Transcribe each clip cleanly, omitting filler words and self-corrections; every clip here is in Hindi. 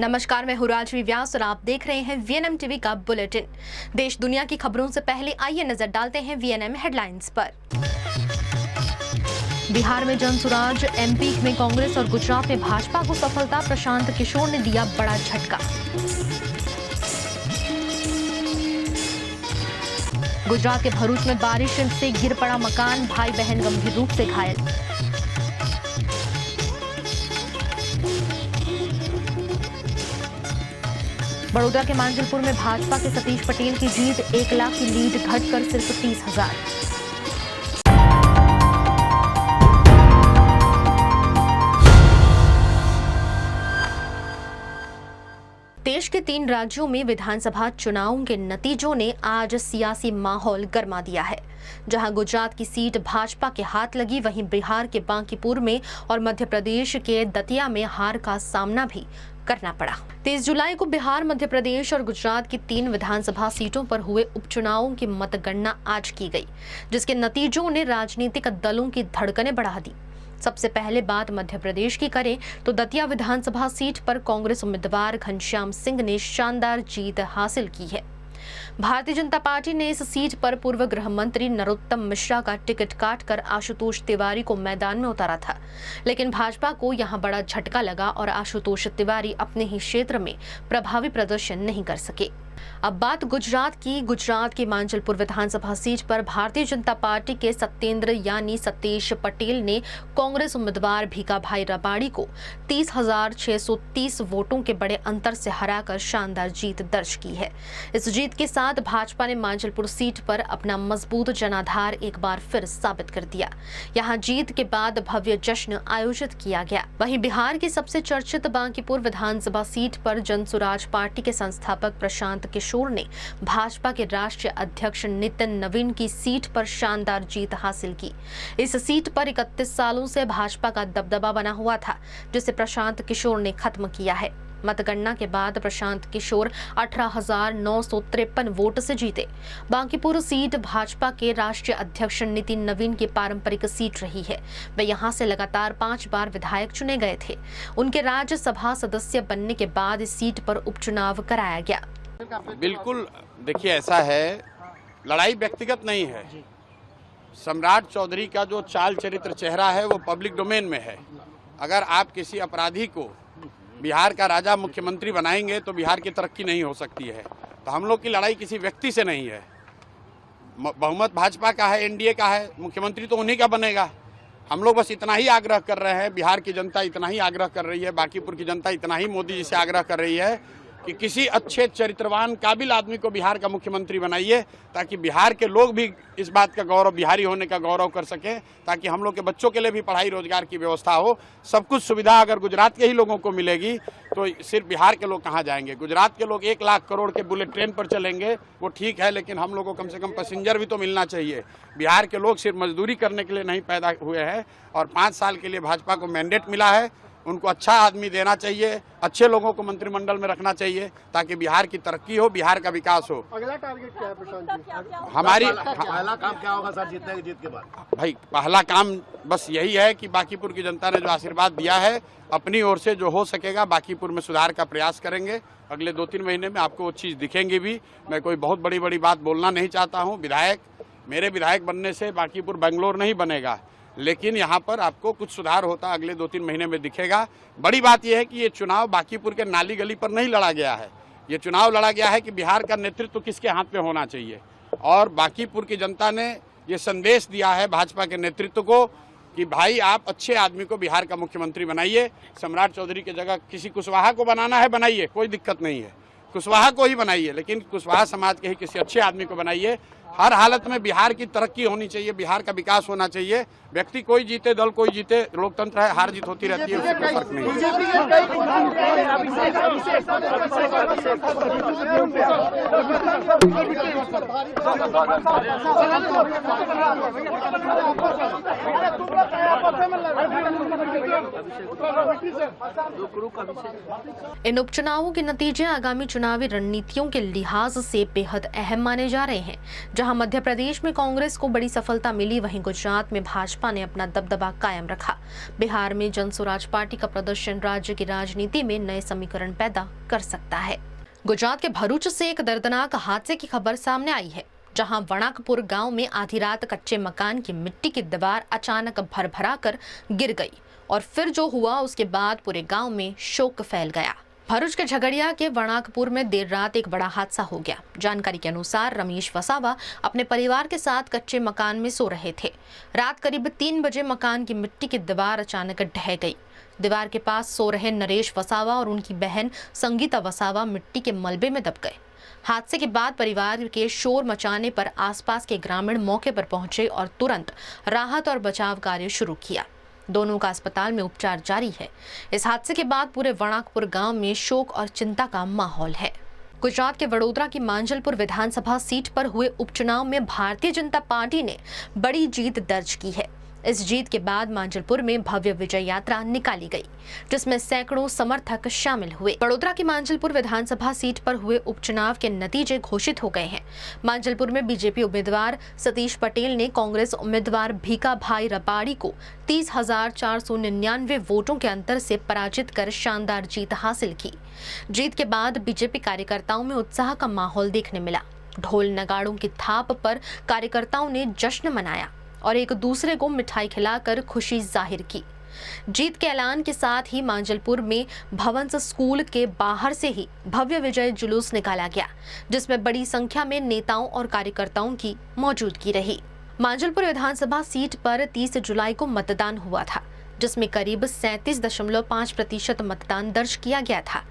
नमस्कार, मैं हूँ राजवी व्यास और आप देख रहे हैं वीएनएम टीवी का बुलेटिन। देश दुनिया की खबरों से पहले आइए नजर डालते हैं वीएनएम हेडलाइंस पर। बिहार में जनसुराज, एमपी में कांग्रेस और गुजरात में भाजपा को सफलता, प्रशांत किशोर ने दिया बड़ा झटका। गुजरात के भरूच में बारिश से गिर पड़ा मकान, भाई बहन गंभीर रूप से घायल। बड़ौदा के मांजलपुर में भाजपा के सतीश पटेल की जीत, 1 लाख की लीड घटकर सिर्फ 30,000। देश के 3 राज्यों में विधानसभा चुनावों के नतीजों ने आज सियासी माहौल गर्मा दिया है। जहां गुजरात की सीट भाजपा के हाथ लगी, वहीं बिहार के बांकीपुर में और मध्य प्रदेश के दतिया में हार का सामना भी करना पड़ा। 23 जुलाई को बिहार, मध्य प्रदेश और गुजरात की 3 विधानसभा सीटों पर हुए उपचुनावों की मतगणना आज की गई, जिसके नतीजों ने राजनीतिक दलों की धड़कनें बढ़ा दी। सबसे पहले बात मध्य प्रदेश की करें तो दतिया विधानसभा सीट पर कांग्रेस उम्मीदवार घनश्याम सिंह ने शानदार जीत हासिल की है। भारतीय जनता पार्टी ने इस सीट पर पूर्व गृह मंत्री नरोत्तम मिश्रा का टिकट काटकर आशुतोष तिवारी को मैदान में उतारा था, लेकिन भाजपा को यहां बड़ा झटका लगा और आशुतोष तिवारी अपने ही क्षेत्र में प्रभावी प्रदर्शन नहीं कर सके। अब बात गुजरात की मांजलपुर विधानसभा सीट पर भारतीय जनता पार्टी के सत्येंद्र यानी सतीश पटेल ने कांग्रेस उम्मीदवार भीखाभाई रबाड़ी को 30,630 वोटों के बड़े अंतर से हराकर शानदार जीत दर्ज की है। इस जीत के साथ भाजपा ने मांजलपुर सीट पर अपना मजबूत जनाधार एक बार फिर साबित कर दिया। यहां जीत के बाद भव्य जश्न आयोजित किया गया। वहीं बिहार की सबसे चर्चित बांकीपुर विधानसभा सीट पर जनसुराज पार्टी के संस्थापक प्रशांत किशोर ने भाजपा के राष्ट्रीय अध्यक्ष नितिन नवीन की सीट पर शानदार जीत हासिल की। इस सीट पर 31 सालों से भाजपा का दबदबा बना हुआ था, जिसे प्रशांत किशोर ने खत्म किया है। मतगणना के बाद प्रशांत किशोर 18,953 वोट से जीते। बांकीपुर सीट भाजपा के राष्ट्रीय अध्यक्ष नितिन नवीन की पारंपरिक सीट रही है। वे यहां से लगातार 5 बार विधायक चुने गए थे। उनके राज्यसभा सदस्य बनने के बाद इस सीट पर उपचुनाव कराया गया। बिल्कुल, देखिए ऐसा है, लड़ाई व्यक्तिगत नहीं है। सम्राट चौधरी का जो चाल चरित्र चेहरा है वो पब्लिक डोमेन में है। अगर आप किसी अपराधी को बिहार का राजा मुख्यमंत्री बनाएंगे तो बिहार की तरक्की नहीं हो सकती है। तो हम लोग की लड़ाई किसी व्यक्ति से नहीं है। बहुमत भाजपा का है, एनडीए का है, मुख्यमंत्री तो उन्हीं का बनेगा। हम लोग बस इतना ही आग्रह कर रहे हैं, बिहार की जनता इतना ही आग्रह कर रही है, बांकीपुर की जनता इतना ही मोदी जी से आग्रह कर रही है कि किसी अच्छे चरित्रवान काबिल आदमी को बिहार का मुख्यमंत्री बनाइए, ताकि बिहार के लोग भी इस बात का गौरव, बिहारी होने का गौरव कर सकें, ताकि हम लोग के बच्चों के लिए भी पढ़ाई रोजगार की व्यवस्था हो। सब कुछ सुविधा अगर गुजरात के ही लोगों को मिलेगी तो सिर्फ बिहार के लोग कहाँ जाएंगे। गुजरात के लोग 1 लाख करोड़ के बुलेट ट्रेन पर चलेंगे, वो ठीक है, लेकिन हम लोग को कम से कम पैसेंजर भी तो मिलना चाहिए। बिहार के लोग सिर्फ मजदूरी करने के लिए नहीं पैदा हुए हैं और 5 साल के लिए भाजपा को मैंडेट मिला है। उनको अच्छा आदमी देना चाहिए, अच्छे लोगों को मंत्रिमंडल में रखना चाहिए, ताकि बिहार की तरक्की हो, बिहार का विकास हो। अगला टारगेट क्या है प्रशांत जी? हमारी पहला काम क्या होगा सर जीत के बाद? भाई पहला काम बस यही है कि बांकीपुर की जनता ने जो आशीर्वाद दिया है, अपनी ओर से जो हो सकेगा बांकीपुर में सुधार का प्रयास करेंगे। अगले 2-3 महीने में आपको वो चीज़ दिखेंगी भी। मैं कोई बहुत बड़ी बात बोलना नहीं चाहता हूँ। मेरे विधायक बनने से बांकीपुर बेंगलोर नहीं बनेगा, लेकिन यहाँ पर आपको कुछ सुधार होता अगले 2-3 महीने में दिखेगा। बड़ी बात यह है कि ये चुनाव बांकीपुर के नाली गली पर नहीं लड़ा गया है। ये चुनाव लड़ा गया है कि बिहार का नेतृत्व किसके हाथ पे होना चाहिए, और बांकीपुर की जनता ने ये संदेश दिया है भाजपा के नेतृत्व को कि भाई आप अच्छे आदमी को बिहार का मुख्यमंत्री बनाइए। सम्राट चौधरी की जगह किसी कुशवाहा को बनाना है, बनाइए, कोई दिक्कत नहीं है, कुशवाहा को ही बनाइए, लेकिन कुशवाहा समाज के ही किसी अच्छे आदमी को बनाइए। हर हालत में बिहार की तरक्की होनी चाहिए, बिहार का विकास होना चाहिए। व्यक्ति कोई जीते, दल कोई जीते, लोकतंत्र है, हार जीत होती रहती है, उससे कोई फर्क नहीं इन उपचुनावों के नतीजे आगामी चुनावी रणनीतियों के लिहाज से बेहद अहम माने जा रहे हैं। जहां मध्य प्रदेश में कांग्रेस को बड़ी सफलता मिली, वहीं गुजरात में भाजपा ने अपना दबदबा कायम रखा। बिहार में जन स्वराज पार्टी का प्रदर्शन राज्य की राजनीति में नए समीकरण पैदा कर सकता है। गुजरात के भरूच से एक दर्दनाक हादसे की खबर सामने आई है, जहां वणाकपुर गांव में आधी रात कच्चे मकान की मिट्टी की दीवार अचानक भरभरा कर गिर गई और फिर जो हुआ उसके बाद पूरे गांव में शोक फैल गया। भरूच के झगड़िया के वणाकपुर में देर रात एक बड़ा हादसा हो गया। जानकारी के अनुसार रमेश वसावा अपने परिवार के साथ कच्चे मकान में सो रहे थे। रात करीब 3 बजे मकान की मिट्टी की दीवार अचानक ढह गई। दीवार के पास सो रहे नरेश वसावा और उनकी बहन संगीता वसावा मिट्टी के मलबे में दब गए। हादसे के बाद परिवार के शोर मचाने पर आसपास के ग्रामीण मौके पर पहुंचे और तुरंत राहत और बचाव कार्य शुरू किया। दोनों का अस्पताल में उपचार जारी है। इस हादसे के बाद पूरे वणाकपुर गांव में शोक और चिंता का माहौल है। गुजरात के वडोदरा की मांजलपुर विधानसभा सीट पर हुए उपचुनाव में भारतीय जनता पार्टी ने बड़ी जीत दर्ज की है। इस जीत के बाद मांजलपुर में भव्य विजय यात्रा निकाली गई, जिसमें सैकड़ों समर्थक शामिल हुए। वडोदरा की मांजलपुर विधानसभा सीट पर हुए उपचुनाव के नतीजे घोषित हो गए हैं। मांजलपुर में बीजेपी उम्मीदवार सतीश पटेल ने कांग्रेस उम्मीदवार भीका भाई रबाड़ी को 30,499 वोटों के अंतर से पराजित कर शानदार जीत हासिल की। जीत के बाद बीजेपी कार्यकर्ताओं में उत्साह का माहौल देखने मिला। ढोल नगाड़ों की थाप पर कार्यकर्ताओं ने जश्न मनाया और एक दूसरे को मिठाई खिलाकर खुशी जाहिर की। जीत के ऐलान के साथ ही मांजलपुर में भवंस स्कूल के बाहर से ही भव्य विजय जुलूस निकाला गया, जिसमें बड़ी संख्या में नेताओं और कार्यकर्ताओं की मौजूदगी रही। मांजलपुर विधानसभा सीट पर 30 जुलाई को मतदान हुआ था, जिसमें करीब 37.5% मतदान दर्ज किया गया था।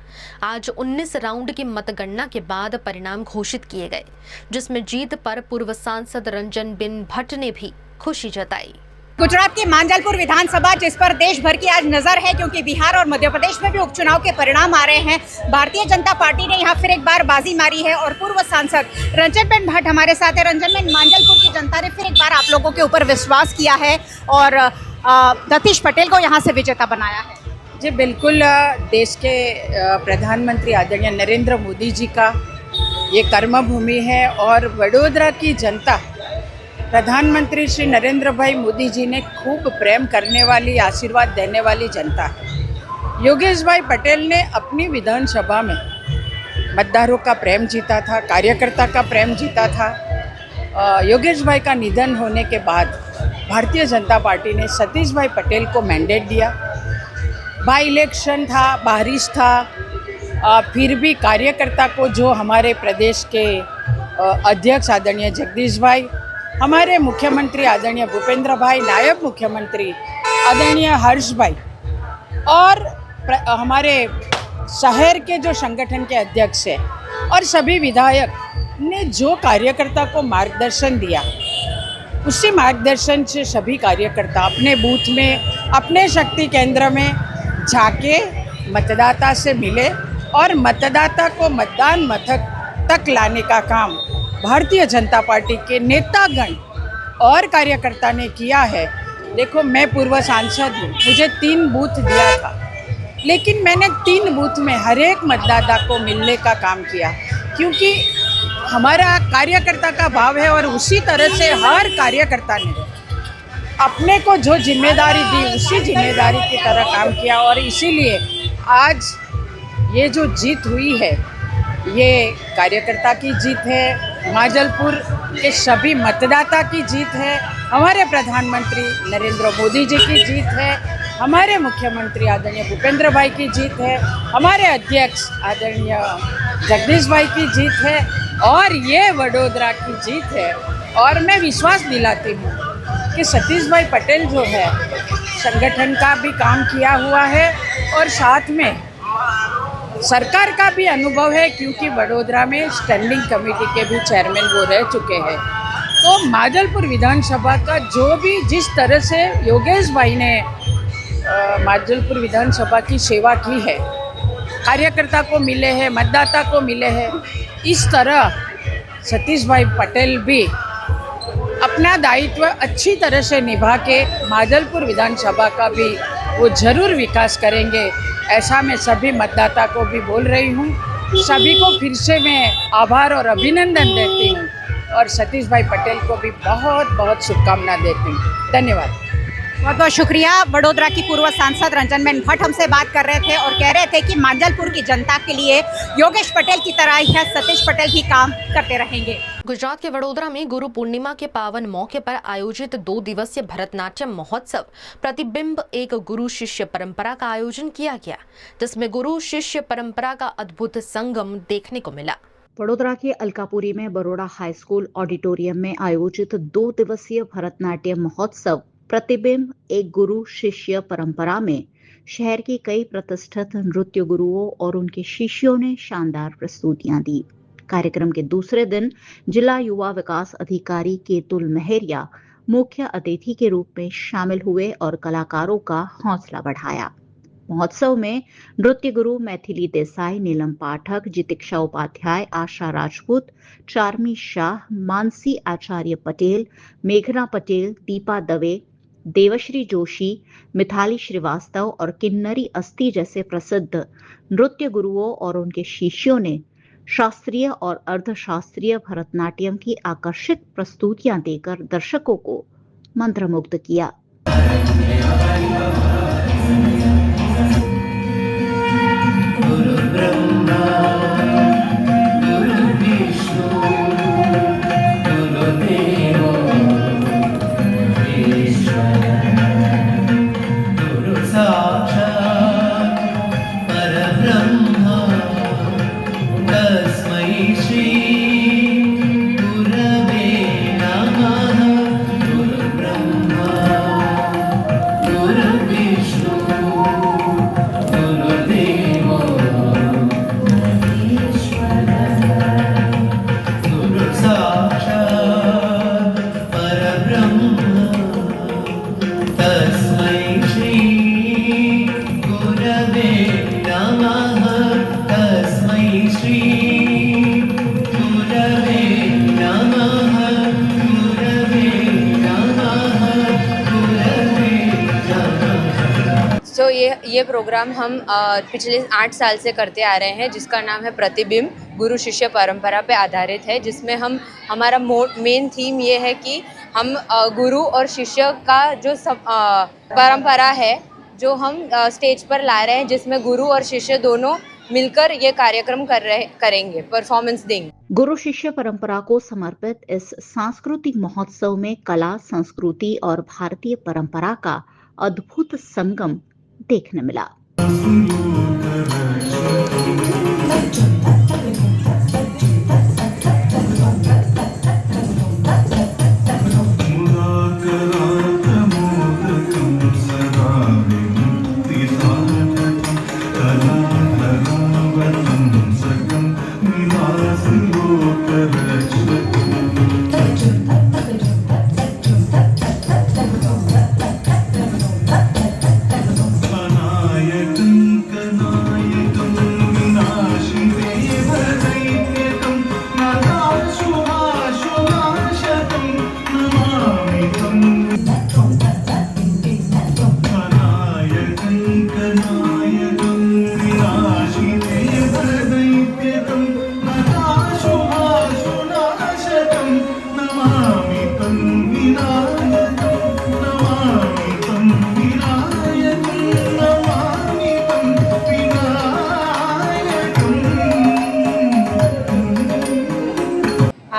आज 19 राउंड की मतगणना के बाद परिणाम घोषित किए गए, जिसमें जीत पर पूर्व सांसद रंजन बिन भट्ट ने भी खुशी जताई। गुजरात की मांजलपुर विधानसभा, जिस पर देश भर की आज नजर है, क्योंकि बिहार और मध्य प्रदेश में भी उपचुनाव के परिणाम आ रहे हैं। भारतीय जनता पार्टी ने यहाँ फिर एक बार बाजी मारी है और पूर्व सांसद रंजन बिन भट्ट हमारे साथ है। रंजन बिन, मांजलपुर की जनता ने फिर एक बार आप लोगों के ऊपर विश्वास किया है और सतीश पटेल को यहाँ से विजेता बनाया है। जी बिल्कुल, देश के प्रधानमंत्री आदरणीय नरेंद्र मोदी जी का ये कर्मभूमि है और वडोदरा की जनता प्रधानमंत्री श्री नरेंद्र भाई मोदी जी ने खूब प्रेम करने वाली, आशीर्वाद देने वाली जनता है। योगेश भाई पटेल ने अपनी विधानसभा में मतदारों का प्रेम जीता था, कार्यकर्ता का प्रेम जीता था। योगेश भाई का निधन होने के बाद भारतीय जनता पार्टी ने सतीश भाई पटेल को मैंडेट दिया। बाई इलेक्शन था, बारिश था, फिर भी कार्यकर्ता को जो हमारे प्रदेश के अध्यक्ष आदरणीय जगदीश भाई, हमारे मुख्यमंत्री आदरणीय भूपेंद्र भाई, नायब मुख्यमंत्री आदरणीय हर्ष भाई और हमारे शहर के जो संगठन के अध्यक्ष हैं और सभी विधायक ने जो कार्यकर्ता को मार्गदर्शन दिया, उसी मार्गदर्शन से सभी कार्यकर्ता अपने बूथ में, अपने शक्ति केंद्र में जाके मतदाता से मिले और मतदाता को मतदान मथक तक लाने का काम भारतीय जनता पार्टी के नेतागण और कार्यकर्ता ने किया है। देखो, मैं पूर्व सांसद हूँ, मुझे 3 बूथ दिया था, लेकिन मैंने 3 बूथ में हर एक मतदाता को मिलने का काम किया, क्योंकि हमारा कार्यकर्ता का भाव है और उसी तरह से हर कार्यकर्ता ने अपने को जो जिम्मेदारी दी, उसी जिम्मेदारी की तरह काम किया और इसीलिए आज ये जो जीत हुई है, ये कार्यकर्ता की जीत है, मांजलपुर के सभी मतदाता की जीत है, हमारे प्रधानमंत्री नरेंद्र मोदी जी की जीत है, हमारे मुख्यमंत्री आदरणीय भूपेंद्र भाई की जीत है, हमारे अध्यक्ष आदरणीय जगदीश भाई की जीत है और ये वडोदरा की जीत है। और मैं विश्वास दिलाती हूँ कि सतीश भाई पटेल जो है संगठन का भी काम किया हुआ है और साथ में सरकार का भी अनुभव है, क्योंकि वडोदरा में स्टैंडिंग कमेटी के भी चेयरमैन वो रह चुके हैं। तो मांजलपुर विधानसभा का जो भी जिस तरह से योगेश भाई ने मांजलपुर विधानसभा की सेवा की है, कार्यकर्ता को मिले हैं, मतदाता को मिले हैं, इस तरह सतीश भाई पटेल भी अपना दायित्व अच्छी तरह से निभा के मांजलपुर विधानसभा का भी वो ज़रूर विकास करेंगे, ऐसा मैं सभी मतदाता को भी बोल रही हूँ। सभी को फिर से मैं आभार और अभिनंदन देती हूँ और सतीश भाई पटेल को भी बहुत बहुत शुभकामना देती हूँ। धन्यवाद। बहुत बहुत शुक्रिया। वडोदरा की पूर्व सांसद रंजनबेन भट्ट हमसे बात कर रहे थे और कह रहे थे कि मांजलपुर की जनता के लिए योगेश पटेल की तरह ही सतीश पटेल भी काम करते रहेंगे। गुजरात के वडोदरा में गुरु पूर्णिमा के पावन मौके पर आयोजित 2 दिवसीय भरतनाट्यम महोत्सव प्रतिबिंब एक गुरु शिष्य परंपरा का आयोजन किया गया, जिसमें गुरु शिष्य परंपरा का अद्भुत संगम देखने को मिला। वडोदरा के अलकापुरी में बरोड़ा हाई स्कूल ऑडिटोरियम में आयोजित 2 दिवसीय भरतनाट्यम महोत्सव प्रतिबिंब एक गुरु शिष्य परंपरा में शहर के कई प्रतिष्ठित नृत्य गुरुओं और उनके शिष्यों ने शानदार प्रस्तुतियां दी। कार्यक्रम के दूसरे दिन जिला युवा विकास अधिकारी केतुल मेहरिया मुख्य अतिथि के रूप में शामिल हुए और कलाकारों का हौसला बढ़ाया। महोत्सव में नृत्य गुरु मैथिली देसाई, नीलम पाठक, जितिक्षा उपाध्याय, आशा राजपूत, चार्मी शाह, मानसी आचार्य पटेल, मेघना पटेल, दीपा दवे, देवश्री जोशी, मिथाली श्रीवास्तव और किन्नरी अस्ति जैसे प्रसिद्ध नृत्य गुरुओं और उनके शिष्यों ने शास्त्रीय और अर्धशास्त्रीय भरतनाट्यम की आकर्षक प्रस्तुतियां देकर दर्शकों को मंत्रमुग्ध किया। ये प्रोग्राम हम पिछले 8 साल से करते आ रहे हैं, जिसका नाम है प्रतिबिंब गुरु शिष्य परंपरा पे आधारित है, जिसमें हमारा मेन थीम ये है कि हम गुरु और शिष्य का जो परंपरा है जो हम स्टेज पर ला रहे हैं, जिसमें गुरु और शिष्य दोनों मिलकर ये कार्यक्रम करेंगे, परफॉर्मेंस देंगे। गुरु शिष्य परंपरा को समर्पित इस सांस्कृतिक महोत्सव में कला, संस्कृति और भारतीय परंपरा का अद्भुत संगम देखने मिला।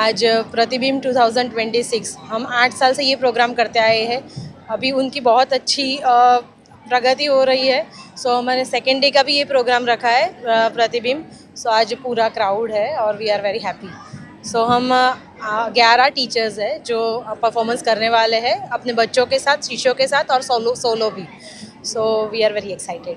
आज प्रतिबिंब 2026 हम 8 साल से ये प्रोग्राम करते आए हैं। अभी उनकी बहुत अच्छी प्रगति हो रही है। सो हमारे सेकेंड डे का भी ये प्रोग्राम रखा है प्रतिबिंब। सो आज पूरा क्राउड है और वी आर वेरी हैप्पी। सो हम 11 टीचर्स हैं जो परफॉर्मेंस करने वाले हैं अपने बच्चों के साथ, शिष्यों के साथ और सोलो भी। So we are very excited.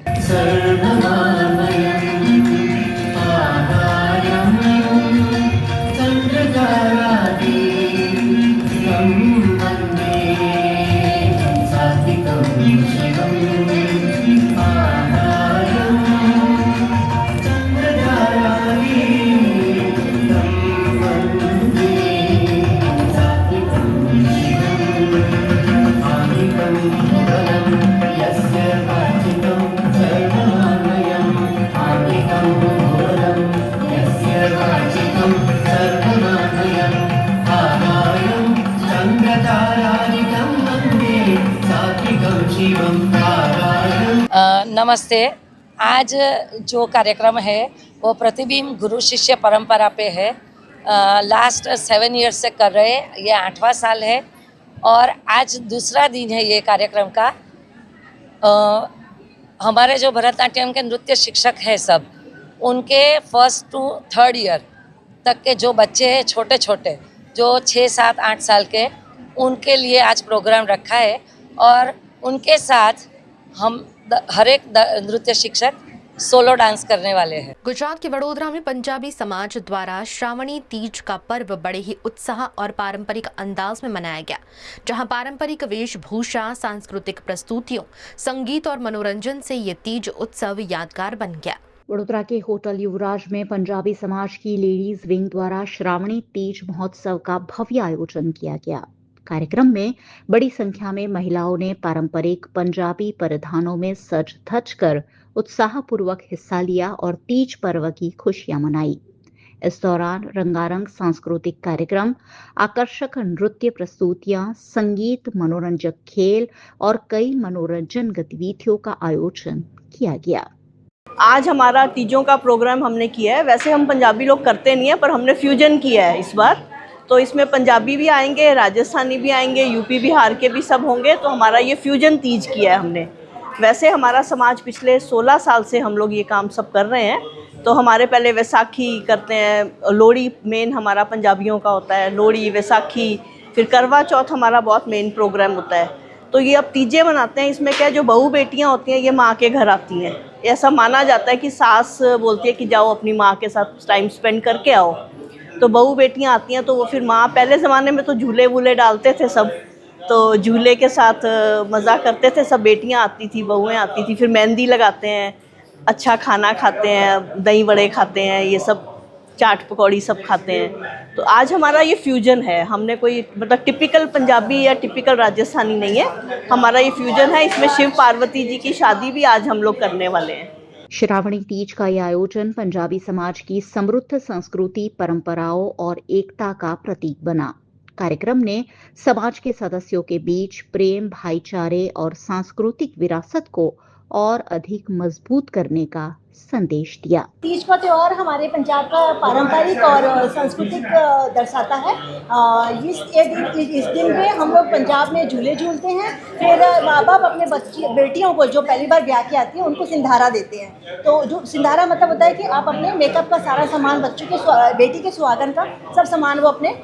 Yes, नमस्ते। आज जो कार्यक्रम है वो प्रतिबिंब गुरु शिष्य परंपरा पे है। लास्ट 7 ईयर्स से कर रहे हैं, ये 8वां साल है और आज दूसरा दिन है ये कार्यक्रम का। हमारे जो भरतनाट्यम के नृत्य शिक्षक हैं सब, उनके 1st to 3rd ईयर तक के जो बच्चे हैं छोटे छोटे, जो 6, 7, 8 साल के, उनके लिए आज प्रोग्राम रखा है और उनके साथ हम हर एक नृत्य शिक्षक सोलो डांस करने वाले हैं। गुजरात के वडोदरा में पंजाबी समाज द्वारा श्रावणी तीज का पर्व बड़े ही उत्साह और पारंपरिक अंदाज में मनाया गया, जहां पारंपरिक वेशभूषा, सांस्कृतिक प्रस्तुतियों, संगीत और मनोरंजन से ये तीज उत्सव यादगार बन गया। वडोदरा के होटल युवराज में पंजाबी समाज की लेडीज विंग द्वारा श्रावणी तीज महोत्सव का भव्य आयोजन किया गया। कार्यक्रम में बड़ी संख्या में महिलाओं ने पारंपरिक पंजाबी परिधानों में सज धज कर उत्साहपूर्वक हिस्सा लिया और तीज पर्व की खुशियां मनाई। इस दौरान रंगारंग सांस्कृतिक कार्यक्रम, आकर्षक नृत्य प्रस्तुतियां, संगीत, मनोरंजक खेल और कई मनोरंजन गतिविधियों का आयोजन किया गया। आज हमारा तीजों का प्रोग्राम हमने किया है। वैसे हम पंजाबी लोग करते नहीं है, पर हमने फ्यूजन किया है इस बार। तो इसमें पंजाबी भी आएंगे, राजस्थानी भी आएंगे, यूपी बिहार के भी सब होंगे। तो हमारा ये फ्यूजन तीज किया है हमने। वैसे हमारा समाज पिछले 16 साल से हम लोग ये काम सब कर रहे हैं। तो हमारे पहले वैसाखी करते हैं, लोहड़ी मेन हमारा पंजाबियों का होता है, लोहड़ी, वैसाखी, फिर करवा चौथ हमारा बहुत मेन प्रोग्राम होता है। तो ये अब तीजे मनाते हैं। इसमें क्या है, जो बहू बेटियां होती हैं ये माँ के घर आती हैं। ऐसा माना जाता है कि सास बोलती है कि जाओ अपनी माँ के साथ टाइम स्पेंड करके आओ। तो बहू बेटियां आती हैं तो वो फिर माँ, पहले ज़माने में तो झूले वूले डालते थे सब, तो झूले के साथ मज़ा करते थे सब। बेटियां आती थी, बहुएं आती थी, फिर मेहंदी लगाते हैं, अच्छा खाना खाते हैं, दही वड़े खाते हैं, ये सब चाट पकौड़ी सब खाते हैं। तो आज हमारा ये फ्यूजन है। हमने कोई मतलब टिपिकल पंजाबी या टिपिकल राजस्थानी नहीं है, हमारा ये फ्यूजन है। इसमें शिव पार्वती जी की शादी भी आज हम लोग करने वाले हैं। श्रावणी तीज का यह आयोजन पंजाबी समाज की समृद्ध संस्कृति, परंपराओं और एकता का प्रतीक बना। कार्यक्रम ने समाज के सदस्यों के बीच प्रेम, भाईचारे और सांस्कृतिक विरासत को और अधिक मजबूत करने का संदेश दिया। तीज का त्यौहार हमारे पंजाब का पारंपरिक और सांस्कृतिक दर्शाता है। इस दिन पे हम लोग पंजाब में झूले झूलते हैं। फिर माँ बाप अपने बेटियों को जो पहली बार ब्याह की आती है उनको सिंधारा देते हैं। तो जो सिंधारा मतलब होता है कि आप अपने मेकअप का सारा सामान, बच्चों के बेटी के सुहागन का सब सामान वो अपने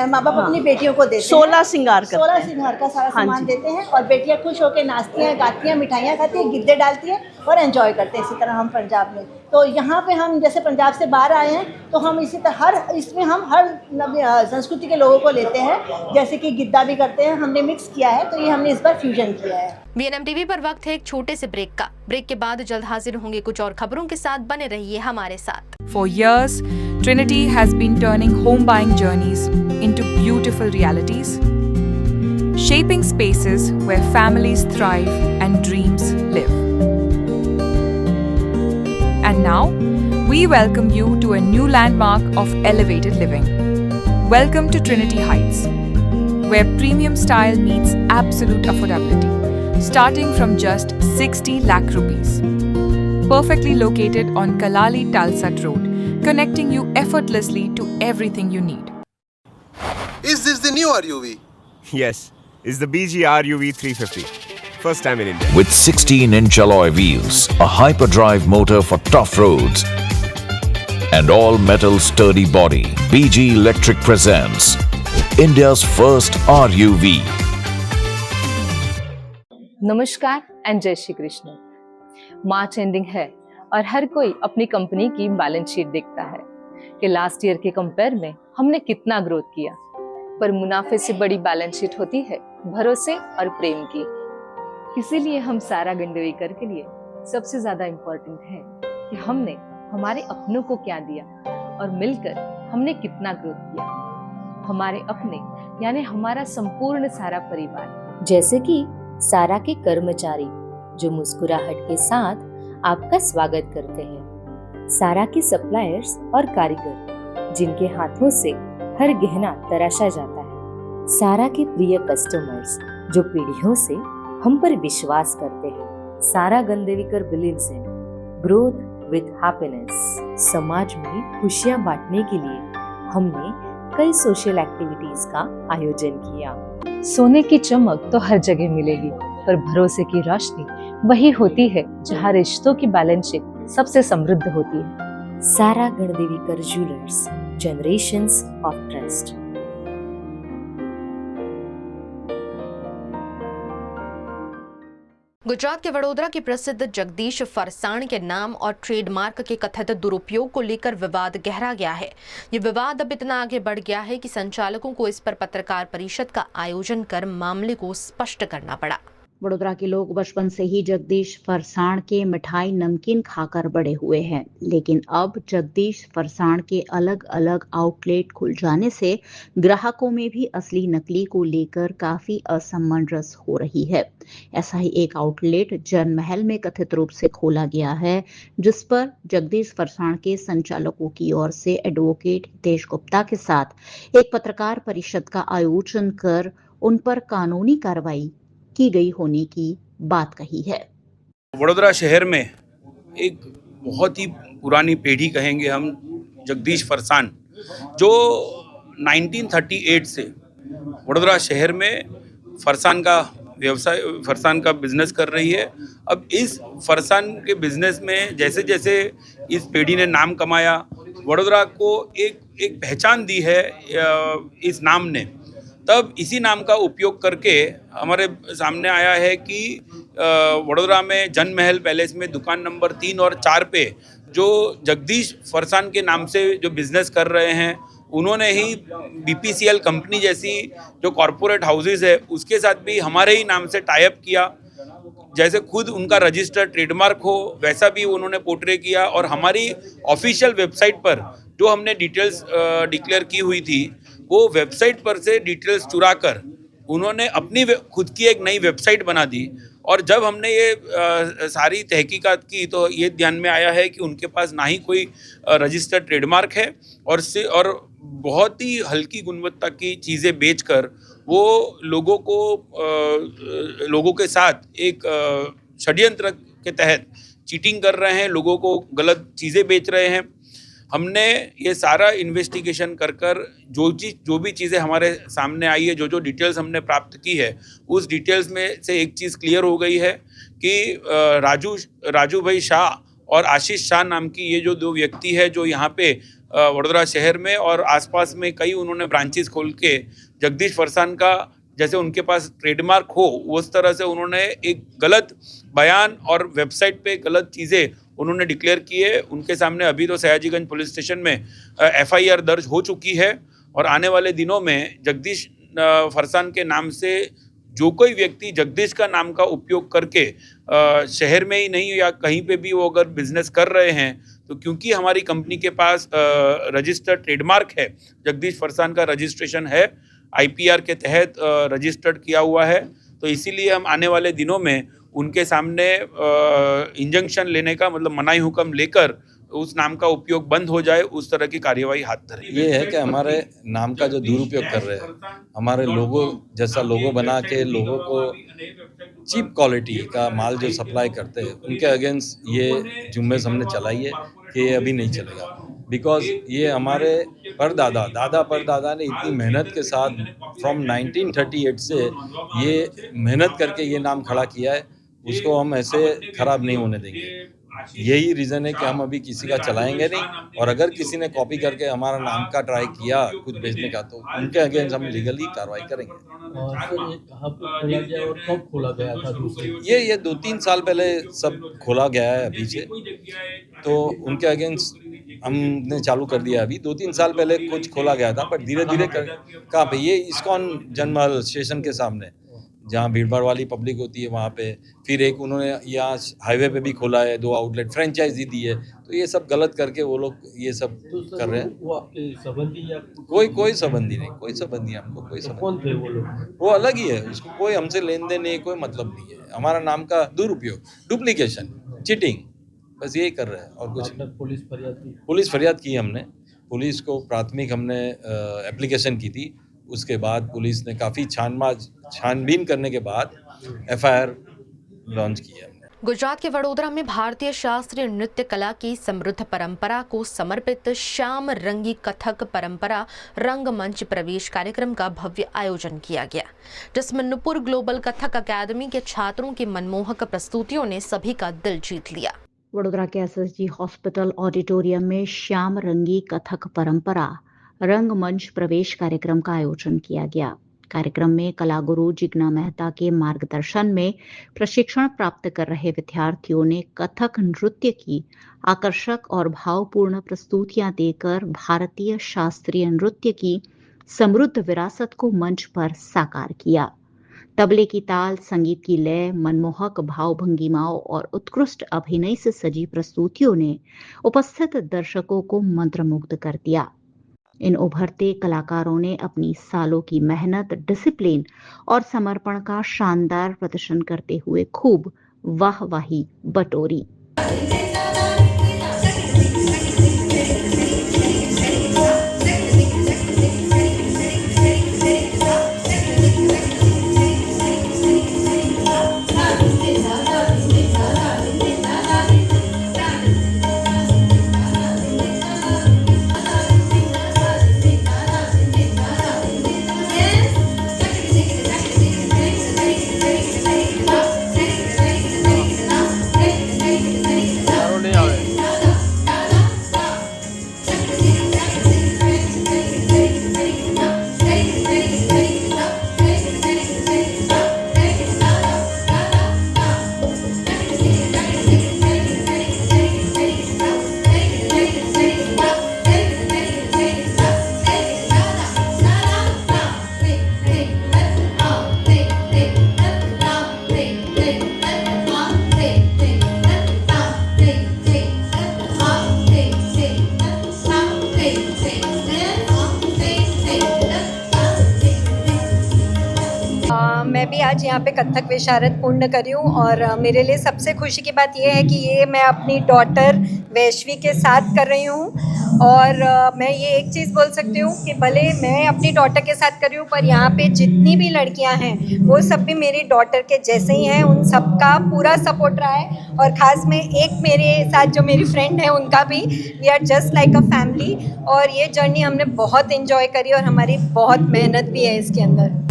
माँ बाप अपनी बेटियों को देते हैं। 16 श्रृंगार का सारा सामान देते हैं और बेटियाँ खुश होकर नाचती हैं, गाती हैं, मिठाइयाँ खाती हैं, गिद्दे डालती हैं और एंजॉय करते हैं। इसी तरह हम पंजाब में, तो यहाँ पे हम जैसे पंजाब से बाहर आए हैं तो हम इसी तरह इसमें हम हर संस्कृति के लोगों को लेते हैं। जैसे कि गिद्दा भी करते हैं, हमने मिक्स किया है। तो ये हमने इस बार फ्यूजन किया है। VNM टीवी पर वक्त है एक छोटे से ब्रेक का। ब्रेक के बाद जल्द हाजिर होंगे कुछ और खबरों के साथ। बने रहिए हमारे साथ। For years, Trinity has been turning home buying journeys into beautiful realities, shaping spaces where families thrive and dreams live. And now, we welcome you to a new landmark of elevated living. Welcome to Trinity Heights, where premium style meets absolute affordability, starting from just 60 lakh rupees. Perfectly located on Kalali Talsat Road, connecting you effortlessly to everything you need. Is this the new RUV? Yes, it's the BG RUV 350. First time in India. With 16-inch alloy wheels, a hyperdrive motor for tough roads, and all-metal sturdy body, BG Electric presents India's first RUV. नमस्कार एंड जय श्री कृष्ण। मार्च एंडिंग है और हर कोई अपनी कंपनी की बैलेंस शीट देखता है कि लास्ट ईयर के कंपेयर में हमने कितना ग्रोथ किया। पर मुनाफे से बड़ी बैलेंस शीट होती है भरोसे और प्रेम की। इसीलिए हम सारा गंडवेकर के लिए सबसे ज्यादा इम्पोर्टेंट है कि हमने हमारे अपनों को क्या दिया और मिलकर हमने कितना ग्रोथ किया। हमारे अपने यानी हमारा संपूर्ण सारा परिवार, जैसे कि सारा के कर्मचारी जो मुस्कुराहट के साथ आपका स्वागत करते हैं, सारा के सप्लायर्स और कारीगर जिनके हाथों से हर गहना तराशा जाता है, सारा के प्रिय कस्टमर्स जो पीढ़ियों से हम पर विश्वास करते हैं। Sara Gandevikar believes in growth with happiness. समाज में खुशियां बांटने के लिए हमने कई सोशल एक्टिविटीज का आयोजन किया। सोने की चमक तो हर जगह मिलेगी, पर भरोसे की रोशनी वही होती है जहां रिश्तों की बैलेंस शीट सबसे समृद्ध होती है। Sara Gandevikar jewellers, generations of trust. Gujarat के वडोदरा के प्रसिद्ध जगदीश फरसाण के नाम और ट्रेडमार्क के कथित दुरुपयोग को लेकर विवाद गहरा गया है। ये विवाद अब इतना आगे बढ़ गया है कि संचालकों को इस पर पत्रकार परिषद का आयोजन कर मामले को स्पष्ट करना पड़ा। वडोदरा के लोग बचपन से ही जगदीश फरसाण के मिठाई नमकीन खाकर बड़े हुए हैं, लेकिन अब जगदीश फरसाण के अलग अलग आउटलेट खुल जाने से ग्राहकों में भी असली नकली को लेकर काफी असमंजस हो रही है। ऐसा ही एक आउटलेट जन महल में कथित रूप से खोला गया है, जिस पर जगदीश फरसाण के संचालकों की ओर से एडवोकेट हितेश गुप्ता के साथ एक पत्रकार परिषद का आयोजन कर उन पर कानूनी कार्रवाई की गई होने की बात कही है। वडोदरा शहर में एक बहुत ही पुरानी पीढ़ी कहेंगे हम, जगदीश फरसाण, जो 1938 से वडोदरा शहर में फरसाण का व्यवसाय, फरसाण का बिजनेस कर रही है। अब इस फरसाण के बिजनेस में जैसे जैसे इस पीढ़ी ने नाम कमाया, वडोदरा को एक पहचान दी है इस नाम ने, तब इसी नाम का उपयोग करके हमारे सामने आया है कि वडोदरा में जन महल पैलेस में दुकान नंबर 3 और 4 पे जो जगदीश फरसाण के नाम से जो बिजनेस कर रहे हैं, उन्होंने ही BPCL कंपनी जैसी जो कॉरपोरेट हाउसेस है उसके साथ भी हमारे ही नाम से टाई अप किया। जैसे खुद उनका रजिस्टर्ड ट्रेडमार्क हो वैसा भी उन्होंने पोर्ट्रे किया, और हमारी ऑफिशियल वेबसाइट पर जो हमने डिटेल्स डिक्लेयर की हुई थी, वो वेबसाइट पर से डिटेल्स चुरा कर उन्होंने अपनी खुद की एक नई वेबसाइट बना दी। और जब हमने ये सारी तहकीकात की तो ये ध्यान में आया है कि उनके पास ना ही कोई रजिस्टर्ड ट्रेडमार्क है, और बहुत ही हल्की गुणवत्ता की चीज़ें बेचकर वो लोगों के साथ एक षड्यंत्र के तहत चीटिंग कर रहे हैं, लोगों को गलत चीज़ें बेच रहे हैं। हमने ये सारा इन्वेस्टिगेशन कर जो भी चीज़ें हमारे सामने आई है, जो डिटेल्स हमने प्राप्त की है, उस डिटेल्स में से एक चीज़ क्लियर हो गई है कि राजू भाई शाह और आशीष शाह नाम की ये जो 2 व्यक्ति है, जो यहाँ पे वडोदरा शहर में और आसपास में कई उन्होंने ब्रांचेस खोल के जगदीश फरसाण का जैसे उनके पास ट्रेडमार्क हो उस तरह से उन्होंने एक गलत बयान और वेबसाइट पे गलत चीज़ें उन्होंने डिक्लेयर किए। उनके सामने अभी तो सयाजीगंज पुलिस स्टेशन में FIR दर्ज हो चुकी है, और आने वाले दिनों में जगदीश फरसाण के नाम से जो कोई व्यक्ति जगदीश का नाम का उपयोग करके शहर में ही नहीं या कहीं पे भी वो अगर बिजनेस कर रहे हैं, तो क्योंकि हमारी कंपनी के पास रजिस्टर्ड ट्रेडमार्क है, जगदीश फरसाण का रजिस्ट्रेशन है, IPR के तहत रजिस्टर्ड किया हुआ है, तो इसीलिए हम आने वाले दिनों में उनके सामने इंजंक्शन लेने का मतलब मनाही हुक्म लेकर उस नाम का उपयोग बंद हो जाए, उस तरह की कार्यवाही हाथ धरे। ये है कि हमारे नाम का जो दुरुपयोग कर रहे हैं, हमारे लोगों जैसा लोगो बना के लोगों को चीप क्वालिटी का माल जो सप्लाई करते हैं, उनके अगेंस्ट ये जुम्मेश हमने चलाई है कि ये अभी नहीं चलेगा। बिकॉज ये हमारे परदादा ने इतनी मेहनत के साथ फ्रॉम 1938 से ये मेहनत करके ये नाम खड़ा किया है, उसको हम ऐसे खराब नहीं होने देंगे। यही रीज़न है कि हम अभी किसी का चलाएंगे नहीं, और अगर किसी ने कॉपी करके हमारा नाम का ट्राई किया कुछ बेचने का, तो उनके अगेंस्ट हम लीगली कार्रवाई करेंगे। कहाँ पे खोला गया और कब खोला गया था? ये 2-3 साल पहले सब खोला गया है अभी से, तो उनके अगेंस्ट हमने चालू कर दिया। अभी 2-3 साल पहले कुछ खोला गया था, पर धीरे धीरे कहाँ पे, ये इस्कॉन जनमहल स्टेशन के सामने जहाँ भीड़भाड़ वाली पब्लिक होती है वहाँ पे, फिर एक उन्होंने यहाँ हाईवे पे भी खोला है, 2 आउटलेट फ्रेंचाइजी दी है, तो ये सब गलत करके वो लोग ये सब कर रहे हैं। वो आपके संबंधी या कोई संबंधी नहीं, कोई संबंधी हमको कोई संबंधी। कौन थे वो लोग? वो अलग ही है, उसको कोई हमसे लेन देन नहीं, कोई मतलब नहीं है। हमारा नाम का दुरुपयोग, डुप्लीकेशन, चीटिंग, बस यही कर रहे हैं और कुछ। पुलिस फरियाद की हमने, पुलिस को प्राथमिक हमने एप्लीकेशन की थी। उसके बाद पुलिस ने काफ़ी छानबीन करने के बाद FIR लॉन्च किया। गुजरात के वडोदरा में भारतीय शास्त्रीय नृत्य कला की समृद्ध परंपरा को समर्पित श्याम रंगी कथक परंपरा रंगमंच प्रवेश कार्यक्रम का भव्य आयोजन किया गया, जिसमें नुपुर ग्लोबल कथक अकादमी के छात्रों की मनमोहक प्रस्तुतियों ने सभी का दिल जीत लिया। वडोदरा के SSG हॉस्पिटल ऑडिटोरियम में श्याम रंगी कथक परंपरा रंगमंच प्रवेश कार्यक्रम का आयोजन किया गया। कार्यक्रम में कलागुरु जिग्ना मेहता के मार्गदर्शन में प्रशिक्षण प्राप्त कर रहे विद्यार्थियों ने कथक नृत्य की आकर्षक और भावपूर्ण प्रस्तुतियां देकर भारतीय शास्त्रीय नृत्य की समृद्ध विरासत को मंच पर साकार किया। तबले की ताल, संगीत की लय, मनमोहक भाव भंगिमाओं और उत्कृष्ट अभिनय से सजी प्रस्तुतियों ने उपस्थित दर्शकों को मंत्रमुग्ध कर दिया। इन उभरते कलाकारों ने अपनी सालों की मेहनत, डिसिप्लिन और समर्पण का शानदार प्रदर्शन करते हुए खूब वाहवाही बटोरी। मैं भी आज यहाँ पे कथक विशारद पूर्ण करी हूँ और मेरे लिए सबसे खुशी की बात यह है कि ये मैं अपनी डॉटर वैश्वी के साथ कर रही हूँ। और मैं ये एक चीज़ बोल सकती हूँ कि भले मैं अपनी डॉटर के साथ कर रही हूँ, पर यहाँ पे जितनी भी लड़कियाँ हैं वो सब भी मेरी डॉटर के जैसे ही हैं। उन सबका पूरा सपोर्ट रहा है और ख़ास में एक मेरे साथ जो मेरी फ्रेंड है उनका भी, we are just like a family. और ये जर्नी हमने बहुत इन्जॉय करी और हमारी बहुत मेहनत भी है इसके अंदर।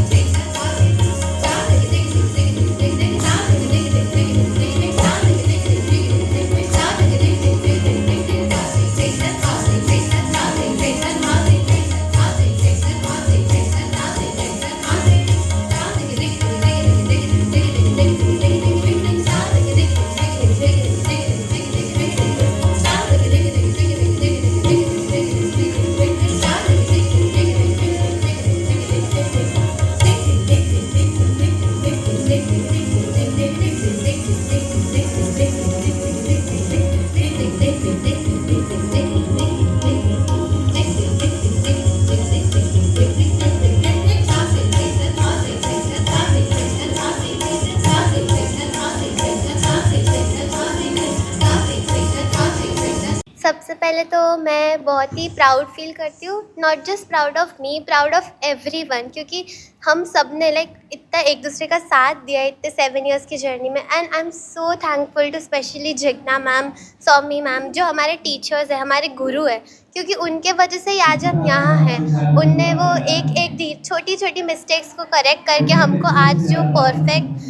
सबसे पहले तो मैं बहुत ही प्राउड फील करती हूँ, not just proud of me, proud of everyone, क्योंकि हम सब ने इतना एक दूसरे का साथ दिया इतने 7 इयर्स की जर्नी में। And I am so thankful to specially Jigna ma'am, Saumi ma'am, जो हमारे टीचर्स हैं, हमारे गुरु हैं, क्योंकि उनके वजह से आज हम यहाँ हैं। उनने वो एक छोटी छोटी मिस्टेक्स को करेक्ट करके हमको आज जो परफेक्ट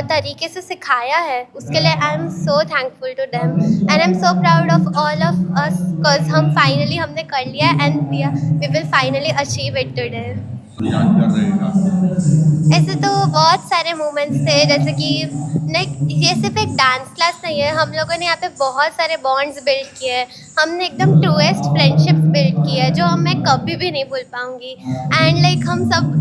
तरीके से सिखाया है, उसके लिए I am so thankful to them and I am so proud of all of us, because हम फाइनली हमने कर लिया and we will finally achieve it today. ऐसे तो बहुत सारे मोमेंट्स थे, जैसे कि ये सिर्फ एक डांस क्लास नहीं है, हम लोगों ने यहाँ पे बहुत सारे बॉन्ड्स बिल्ड किए हैं। हमने एकदम ट्रूएस्ट फ्रेंडशिप्स बिल्ड की है, जो मैं कभी भी नहीं भूल पाऊँगी। एंड हम सब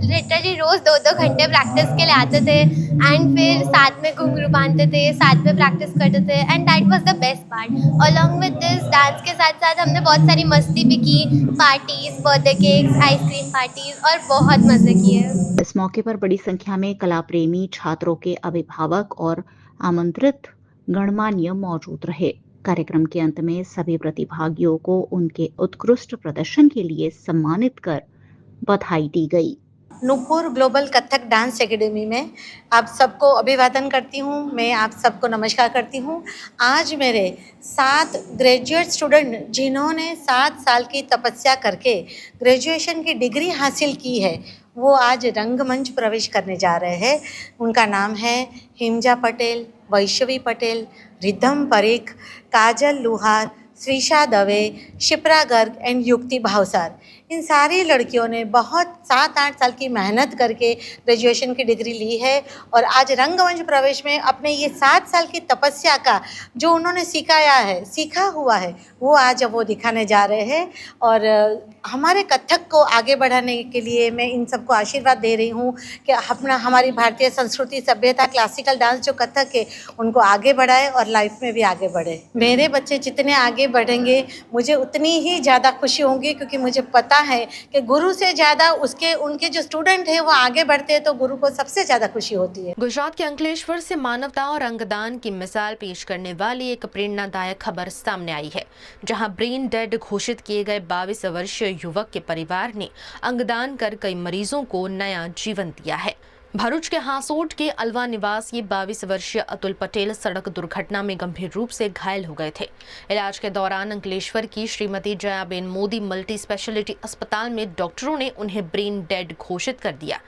लिटरली रोज़ 2-2 घंटे प्रैक्टिस के लिए आते थे एंड फिर साथ में घुंघरू बांधते थे, साथ में प्रैक्टिस करते थे and that was the best part. Along with this dance के साथ साथ हमने बहुत सारी मस्ती भी की, parties, birthday cakes, ice cream parties और बहुत मज़े किए। इस मौके पर बड़ी संख्या में कला प्रेमी छात्रों के अभिभावक और आमंत्रित गणमान्य मौजूद रहे। कार्यक्रम के अंत में सभी प्रतिभागियों को उनके उत्कृष्ट प्रदर्शन के लिए सम्मानित कर बधाई दी गई। Nupur global Kathak dance academy में आप सबको अभिवादन करती हूँ। मैं आप सबको नमस्कार करती हूँ। आज मेरे 7 ग्रेजुएट स्टूडेंट जिन्होंने 7 साल की तपस्या करके ग्रेजुएशन की डिग्री हासिल की है, वो आज रंगमंच प्रवेश करने जा रहे हैं। उनका नाम है हिमजा पटेल, वैष्णवी पटेल, रिद्धम परीख, काजल लुहार, श्रीषा दवे, शिप्रा गर्ग एंड युक्ति भावसार। इन सारी लड़कियों ने बहुत 7-8 साल की मेहनत करके ग्रेजुएशन की डिग्री ली है और आज रंगमंच प्रवेश में अपने ये 7 साल की तपस्या का जो उन्होंने सीखा हुआ है वो आज वो दिखाने जा रहे हैं। और हमारे कथक को आगे बढ़ाने के लिए मैं इन सबको आशीर्वाद दे रही हूँ कि हमारी भारतीय संस्कृति, सभ्यता, क्लासिकल डांस जो कथक है उनको आगे बढ़ाए और लाइफ में भी आगे बढ़े। मेरे बच्चे जितने आगे बढ़ेंगे मुझे उतनी ही ज़्यादा खुशी होगी, क्योंकि मुझे पता है कि गुरु से ज़्यादा उनके जो स्टूडेंट हैं वो आगे बढ़ते हैं तो गुरु को सबसे ज़्यादा खुशी होती है। गुजरात के अंकलेश्वर से मानवता और अंगदान की मिसाल पेश करने वाली एक प्रेरणादायक खबर सामने आई है, जहां ब्रेन डेड घोषित किए गए 22 वर्षीय युवक के परिवार ने अंगदान कर कई मरीजों को नया जीवन दिया है। भरूच के हासोट के अलवा निवासी 22 वर्षीय अतुल पटेल सड़क दुर्घटना में गंभीर रूप से घायल हो गए थे। इलाज के दौरान अंकलेश्वर की श्रीमती जयाबेन मोदी मल्टी स्पेशलिटी अस्पताल में डॉक्टरों ने उन्हें ब्रेन डेड घोषित कर दिया।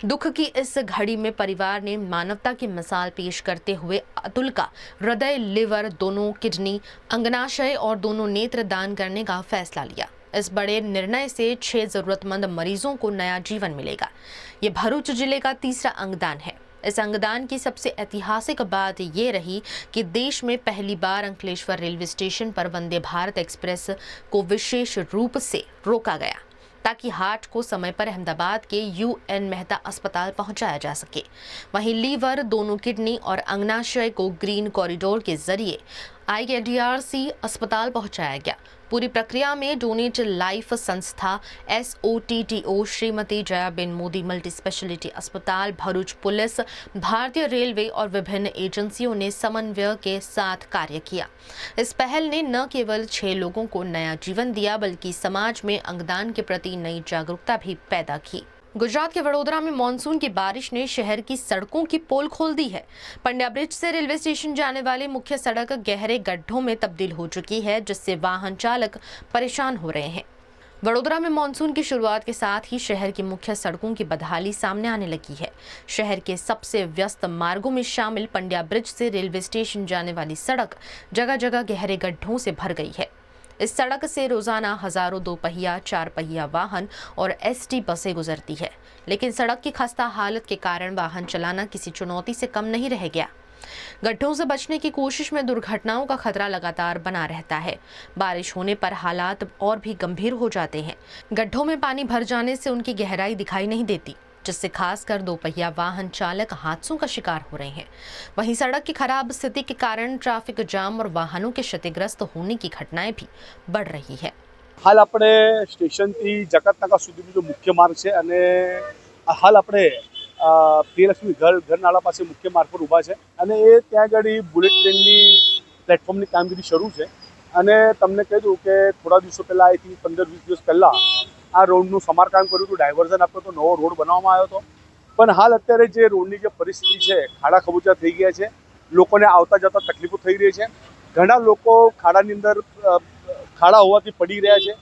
दुख की इस घड़ी में परिवार ने मानवता की मिसाल पेश करते हुए अतुल का हृदय, लिवर, दोनों किडनी, अंगनाशय और दोनों नेत्र दान करने का फैसला लिया। इस बड़े निर्णय से 6 जरूरतमंद मरीजों को नया जीवन मिलेगा। ये भरूच जिले का तीसरा अंगदान है। इस अंगदान की सबसे ऐतिहासिक बात ये रही कि देश में पहली बार अंकलेश्वर रेलवे स्टेशन पर वंदे भारत एक्सप्रेस को विशेष रूप से रोका गया ताकि हार्ट को समय पर अहमदाबाद के UN मेहता अस्पताल पहुंचाया जा सके। वहीं लीवर, दोनों किडनी और अंगनाशय को ग्रीन कॉरिडोर के जरिए IDRC अस्पताल पहुंचाया गया। पूरी प्रक्रिया में डोनेट लाइफ संस्था SOTTO, Shrimati Jayaben Modi multi speciality अस्पताल, भरूच पुलिस, भारतीय रेलवे और विभिन्न एजेंसियों ने समन्वय के साथ कार्य किया। इस पहल ने न केवल 6 लोगों को नया जीवन दिया बल्कि समाज में अंगदान के प्रति नई जागरूकता भी पैदा की। गुजरात के वडोदरा में मानसून की बारिश ने शहर की सड़कों की पोल खोल दी है। पंड्या ब्रिज से रेलवे स्टेशन जाने वाली मुख्य सड़क गहरे गड्ढों में तब्दील हो चुकी है, जिससे वाहन चालक परेशान हो रहे हैं। वडोदरा में मानसून की शुरुआत के साथ ही शहर की मुख्य सड़कों की बदहाली सामने आने लगी है। शहर के सबसे व्यस्त मार्गों में शामिल पंड्या ब्रिज से रेलवे स्टेशन जाने वाली सड़क जगह जगह गहरे गड्ढों से भर गई है। इस सड़क से रोजाना हजारों 2 पहिया, 4 पहिया वाहन और ST बसें गुजरती है, लेकिन सड़क की खस्ता हालत के कारण वाहन चलाना किसी चुनौती से कम नहीं रह गया। गड्ढों से बचने की कोशिश में दुर्घटनाओं का खतरा लगातार बना रहता है। बारिश होने पर हालात और भी गंभीर हो जाते हैं। गड्ढों में पानी भर जाने से उनकी गहराई दिखाई नहीं देती, जिससे खासकर 2 पहिया वाहन चालक हादसों का शिकार हो रहे हैं। वहीं सड़क की खराब स्थिति के कारण ट्रैफिक जाम और वाहनों के क्षतिग्रस्त होने की घटनाएं भी बढ़ रही है। हाल આપણે સ્ટેશનથી જકાતનાકા સુધીનો जो મુખ્ય માર્ગ છે અને હાલ આપણે પ્રિયલક્ષ્મી ઘરનાળા પાસે મુખ્ય માર્ગ પર ઊભા છે અને એ ત્યાં આગળ બુલેટ ટ્રેનની પ્લેટફોર્મની કામગીરી શરૂ છે અને તમને કહી દઉં કે થોડા દિવસો પહેલાં આઈ થિંક 15-20 દિવસ પહેલાં આ રોડનું સમારકામ કર્યું હતું, ડાયવર્ઝન આપ્યો હતો, નવો રોડ બનાવવામાં આવ્યો હતો। પણ હાલ અત્યારે જે રોડની જે પરિસ્થિતિ છે, ખાડા ખબૂચા થઈ ગયા છે, લોકોને આવતા જતા તકલીફો થઈ રહી છે। ઘણા લોકો ખાડાની અંદર ખાડા હોવાથી પડી રહ્યા છે।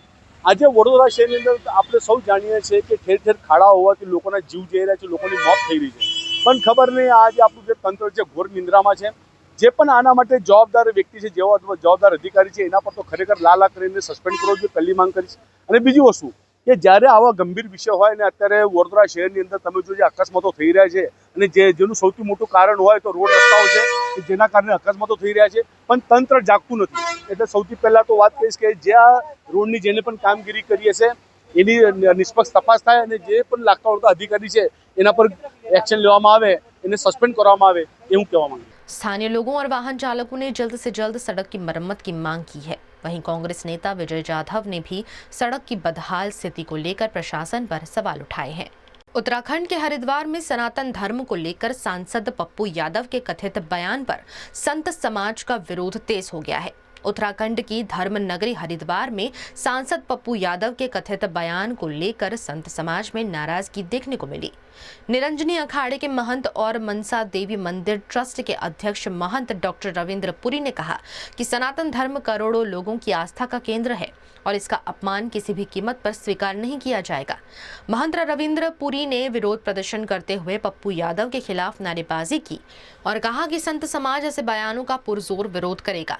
આજે વડોદરા શહેરની અંદર આપણે સૌ જાણીએ છીએ કે ઠેર ઠેર ખાડા હોવાથી લોકોના જીવ જઈ રહ્યા છે, લોકોની મોત થઈ રહી છે। પણ ખબર નહીં આજે આપણું જે તંત્ર છે ઘોર નિંદ્રામાં છે। જે પણ આના માટે જવાબદાર વ્યક્તિ છે, જેવો જવાબદાર અધિકારી છે, એના પર તો ખરેખર લાલા કરીને સસ્પેન્ડ કરવો જોઈએ, પહેલી માંગ કરીશ। અને બીજી વસ્તુ કે જ્યારે આવા ગંભીર વિષય હોય ને અત્યારે વડોદરા શહેરની અંદર તમે જો જે અકસ્માતો થઈ રહ્યા છે અને જેનું સૌથી મોટું કારણ હોય તો રોડ રસ્તાઓ છે કે જેના કારણે અકસ્માતો થઈ રહ્યા છે, પણ તંત્ર જાગતું નથી। એટલે સૌથી પહેલાં તો વાત કહીશ કે જે આ રોડની જેને પણ કામગીરી કરીએ છે એની નિષ્પક્ષ તપાસ થાય અને જે પણ લાગતા વળગતા અધિકારી છે એના પર એક્શન લેવામાં આવે, એને સસ્પેન્ડ કરવામાં આવે, એવું કહેવા માંગુ। स्थानीय लोगों और वाहन चालकों ने जल्द से जल्द सड़क की मरम्मत की मांग की है। वहीं कांग्रेस नेता विजय जाधव ने भी सड़क की बदहाल स्थिति को लेकर प्रशासन पर सवाल उठाए हैं। उत्तराखंड के हरिद्वार में सनातन धर्म को लेकर सांसद पप्पू यादव के कथित बयान पर संत समाज का विरोध तेज हो गया है। उत्तराखंड की धर्म नगरी हरिद्वार में सांसद पप्पू यादव के कथित बयान को लेकर संत समाज में नाराजगी देखने को मिली। निरंजनी अखाड़े के महंत और मनसा देवी मंदिर ट्रस्ट के अध्यक्ष महंत डॉक्टर रविंद्र पुरी ने कहा कि सनातन धर्म करोड़ों लोगों की आस्था का केंद्र है और इसका अपमान किसी भी कीमत पर स्वीकार नहीं किया जाएगा। महंत रविंद्र पुरी ने विरोध प्रदर्शन करते हुए पप्पू यादव के खिलाफ नारेबाजी की और कहा कि संत समाज ऐसे बयानों का पुरजोर विरोध करेगा।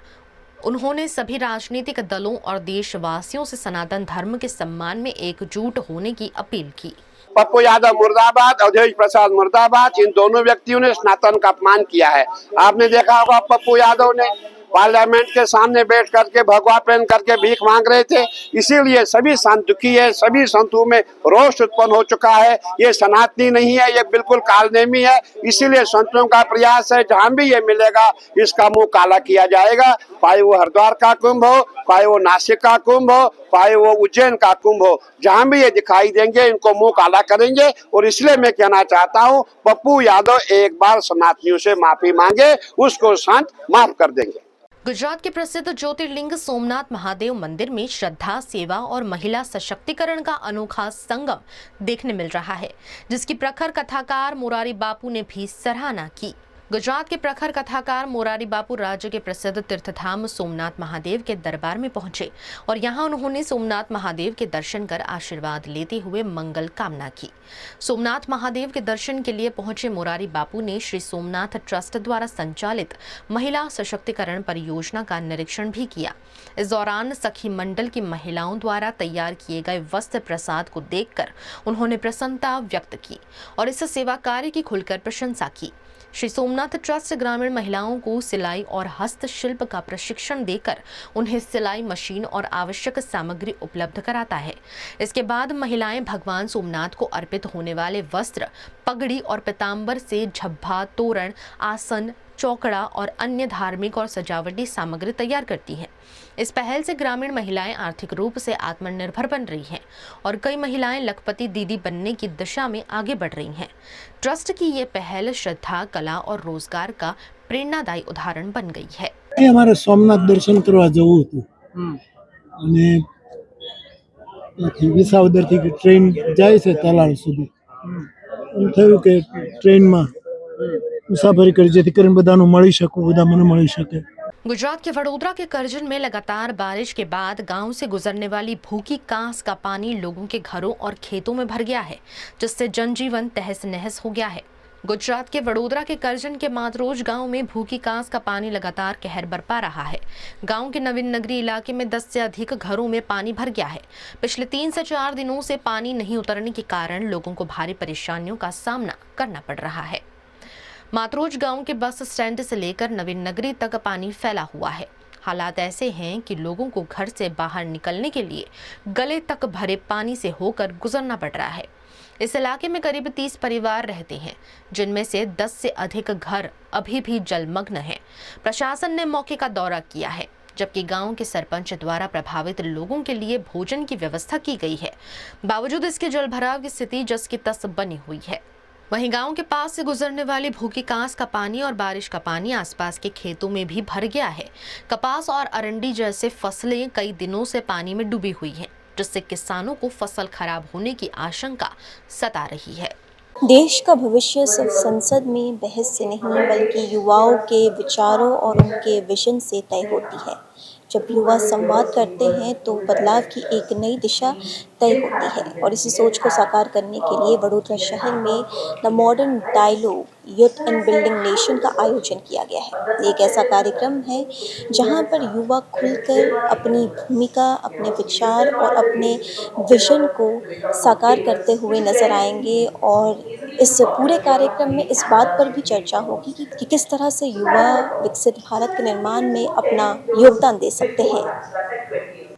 उन्होंने सभी राजनीतिक दलों और देशवासियों से सनातन धर्म के सम्मान में एकजुट होने की अपील की। पप्पू यादव मुर्दाबाद, अवधेश प्रसाद मुर्दाबाद। इन दोनों व्यक्तियों ने सनातन का अपमान किया है। आपने देखा होगा पप्पू यादव ने पार्लियामेंट के सामने बैठ करके भगवा पहन करके भीख मांग रहे थे। इसीलिए सभी संत दुखी है, सभी संतों में रोष उत्पन्न हो चुका है। ये सनातनी नहीं है, ये बिल्कुल कालनेमी है। इसीलिए संतों का प्रयास है जहां भी ये मिलेगा इसका मुंह काला किया जाएगा। चाहे वो हरिद्वार का कुंभ हो, चाहे वो नासिक का कुंभ हो, चाहे वो उज्जैन का कुंभ हो, जहां भी ये दिखाई देंगे इनको मुंह काला करेंगे। और इसलिए मैं कहना चाहता हूं पप्पू यादव एक बार सनातनियों से माफी मांगे, उसको संत माफ कर देंगे। गुजरात के प्रसिद्ध ज्योतिर्लिंग सोमनाथ महादेव मंदिर में श्रद्धा, सेवा और महिला सशक्तिकरण का अनोखा संगम देखने मिल रहा है, जिसकी प्रखर कथाकार मोरारी बापू ने भी सराहना की। गुजरात के प्रखर कथाकार मोरारी बापू राज्य के प्रसिद्ध तीर्थधाम सोमनाथ महादेव के दरबार में पहुंचे और यहां उन्होंने सोमनाथ महादेव के दर्शन कर आशीर्वाद लेते हुए मंगल कामना की। सोमनाथ महादेव के दर्शन के लिए पहुंचे मोरारी बापू ने श्री सोमनाथ ट्रस्ट द्वारा संचालित महिला सशक्तिकरण परियोजना का निरीक्षण भी किया। इस दौरान सखी मंडल की महिलाओं द्वारा तैयार किए गए वस्त्र प्रसाद को देखकर उन्होंने प्रसन्नता व्यक्त की और इस सेवा कार्य की खुलकर प्रशंसा की। श्री सोमनाथ ट्रस्ट ग्रामीण महिलाओं को सिलाई और हस्तशिल्प का प्रशिक्षण देकर उन्हें सिलाई मशीन और आवश्यक सामग्री उपलब्ध कराता है। इसके बाद महिलाएं भगवान सोमनाथ को अर्पित होने वाले वस्त्र, पगड़ी और पीताम्बर से झब्बा, तोरण, आसन, चौकड़ा और अन्य धार्मिक और सजावटी सामग्री तैयार करती हैं। इस पहल से ग्रामीण महिलाएं आर्थिक रूप से आत्मनिर्भर बन रही हैं और कई महिलाएं लखपति दीदी बनने की दिशा में आगे बढ़ रही हैं। ट्रस्ट की ये पहल श्रद्धा, कला और रोजगार का प्रेरणादायी उदाहरण बन गई है। हमारे सोमनाथ दर्शन करवा जવું હતું અને વિસાવદરથી ટ્રેન જાય છે તાલાળ સુધી એમ થયું કે ટ્રેનમાં મુસાફરી કરી જેથી કરીને બધાનું મળી શકું, બધા મને મળી શકે। गुजरात के वडोदरा के करजन में लगातार बारिश के बाद गांव से गुजरने वाली भूखी कांस का पानी लोगों के घरों और खेतों में भर गया है, जिससे जनजीवन तहस नहस हो गया है। गुजरात के वडोदरा के करजन के मातरोज गांव में भूखी कांस का पानी लगातार कहर बरपा रहा है। गांव के नवीन नगरी इलाके में 10 से अधिक घरों में पानी भर गया है। पिछले 3 से 4 दिनों से पानी नहीं उतरने के कारण लोगों को भारी परेशानियों का सामना करना पड़ रहा है। मातरोज गांव के बस स्टैंड से लेकर नवीन नगरी तक पानी फैला हुआ है। हालात ऐसे हैं कि लोगों को घर से बाहर निकलने के लिए गले तक भरे पानी से होकर गुजरना पड़ रहा है। इस इलाके में करीब 30 परिवार रहते हैं, जिनमें से 10 से अधिक घर अभी भी जलमग्न हैं। प्रशासन ने मौके का दौरा किया है, जबकि गांव के सरपंच द्वारा प्रभावित लोगों के लिए भोजन की व्यवस्था की गई है। बावजूद इसके जलभराव की स्थिति जस की तस बनी हुई है। वहीं गांव के पास से गुजरने वाली भूखी कांस का पानी और बारिश का पानी आसपास के खेतों में भी भर गया है। कपास और अरंडी जैसे फसलें कई दिनों से पानी में डूबी हुई हैं, जिससे किसानों को फसल खराब होने की आशंका सता रही है। देश का भविष्य सिर्फ संसद में बहस से नहीं बल्कि युवाओं के विचारों और उनके विजन से तय होती है। जब युवा संवाद करते हैं तो बदलाव की एक नई दिशा तय होती है और इसी सोच को साकार करने के लिए वडोदरा शहर में the modern dialogue youth in building nation का आयोजन किया गया है। एक ऐसा कार्यक्रम है जहां पर युवा खुलकर अपनी भूमिका, अपने विचार और अपने विजन को साकार करते हुए नजर आएंगे और इस पूरे कार्यक्रम में इस बात पर भी चर्चा होगी कि किस तरह से युवा विकसित भारत के निर्माण में अपना योगदान दे सकते हैं।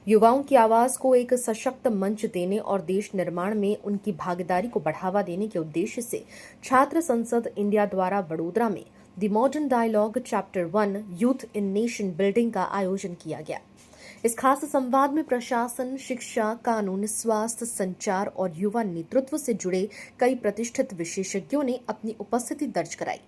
युवाओं की आवाज को एक सशक्त मंच देने और देश निर्माण में उनकी भागीदारी को बढ़ावा देने के उद्देश्य से छात्र संसद इंडिया द्वारा वडोदरा में the modern dialogue chapter 1 youth in nation building का आयोजन किया गया। इस खास संवाद में प्रशासन, शिक्षा, कानून, स्वास्थ्य, संचार और युवा नेतृत्व से जुड़े कई प्रतिष्ठित विशेषज्ञों ने अपनी उपस्थिति दर्ज कराई।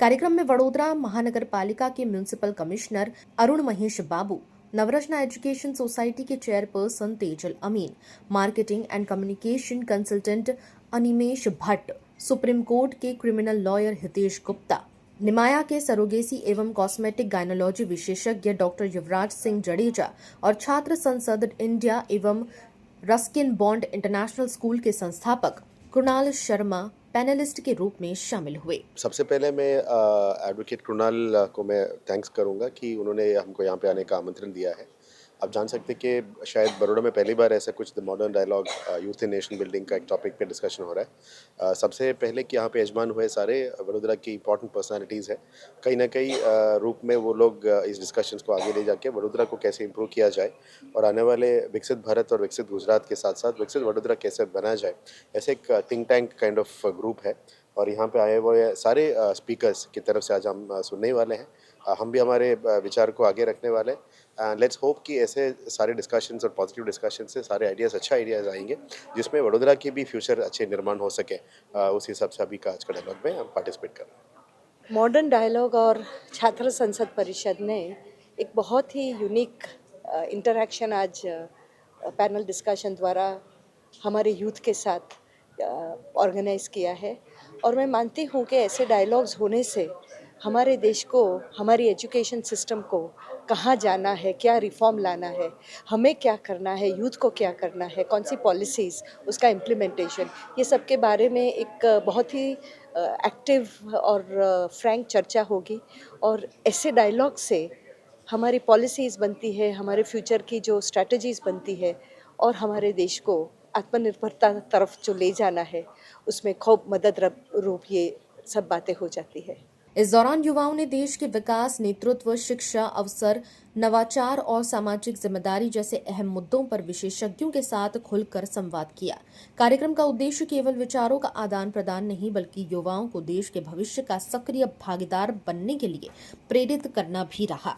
कार्यक्रम में वडोदरा महानगर पालिका के municipal commissioner Arun Mahesh Babu, Navratna education society के chairperson Tejal Amin, marketing and communication consultant Animesh Bhatt, Supreme Court के क्रिमिनल लॉयर हितेश गुप्ता, निमाया के सरोगेसी एवं कॉस्मेटिक गायनोलॉजी विशेषज्ञ डॉक्टर युवराज सिंह जडेजा और छात्र संसद इंडिया एवं रस्किन बॉन्ड इंटरनेशनल स्कूल के संस्थापक कृणाल शर्मा पैनलिस्ट के रूप में शामिल हुए। सबसे पहले मैं एडवोकेट कृणाल को मैं थैंक्स करूंगा कि उन्होंने हमको यहाँ पे आने का आमंत्रण दिया है। आप जान सकते कि शायद बड़ौदा में पहली बार ऐसा कुछ the modern dialogue youth in nation building का एक टॉपिक पे डिस्कशन हो रहा है। सबसे पहले कि यहाँ पे यजमान हुए सारे बड़ौदा की इंपॉर्टेंट पर्सनालिटीज़ हैं। कहीं ना कहीं रूप में वो लोग इस डिस्कशंस को आगे ले जाके बड़ौदा को कैसे इम्प्रूव किया जाए और आने वाले विकसित भारत और विकसित गुजरात के साथ साथ विकसित बड़ौदा कैसे बनाया जाए, ऐसे एक think tank kind of group है। और यहाँ पे आए हुए सारे स्पीकर्स की तरफ से आज हम सुनने वाले हैं। हम भी हमारे विचार को आगे रखने वाले हैं। लेट्स होप कि ऐसे सारे डिस्कशंस और पॉजिटिव डिस्कशन से सारे आइडियाज़ अच्छे आइडियाज़ आएंगे जिसमें वडोदरा की भी फ्यूचर अच्छे निर्माण हो सके। उस हिसाब से अभी का आज का डायलॉग में हम पार्टिसिपेट कर रहे हैं। मॉडर्न डायलॉग और छात्र संसद परिषद ने एक बहुत ही यूनिक इंटरेक्शन आज पैनल डिस्कशन द्वारा हमारे यूथ के साथ ऑर्गेनाइज किया है। और मैं मानती हूँ कि ऐसे डायलॉग्स होने से हमारे देश को, हमारी एजुकेशन सिस्टम को कहाँ जाना है, क्या रिफॉर्म लाना है, हमें क्या करना है, यूथ को क्या करना है, कौन सी पॉलिसीज़, उसका इम्प्लीमेंटेशन, ये सब के बारे में एक बहुत ही एक्टिव और फ्रैंक चर्चा होगी। और ऐसे डायलॉग से हमारी पॉलिसीज़ बनती है, हमारे फ्यूचर की जो स्ट्रैटेजीज़ बनती है और हमारे देश को आत्मनिर्भरता तरफ जो ले जाना है उसमें खूब मदद रूप ये सब बातें हो जाती है। इस दौरान युवाओं ने देश के विकास, नेतृत्व, शिक्षा, अवसर, नवाचार और सामाजिक जिम्मेदारी जैसे अहम मुद्दों पर विशेषज्ञों के साथ खुलकर संवाद किया। कार्यक्रम का उद्देश्य केवल विचारों का आदान प्रदान नहीं बल्कि युवाओं को देश के भविष्य का सक्रिय भागीदार बनने के लिए प्रेरित करना भी रहा।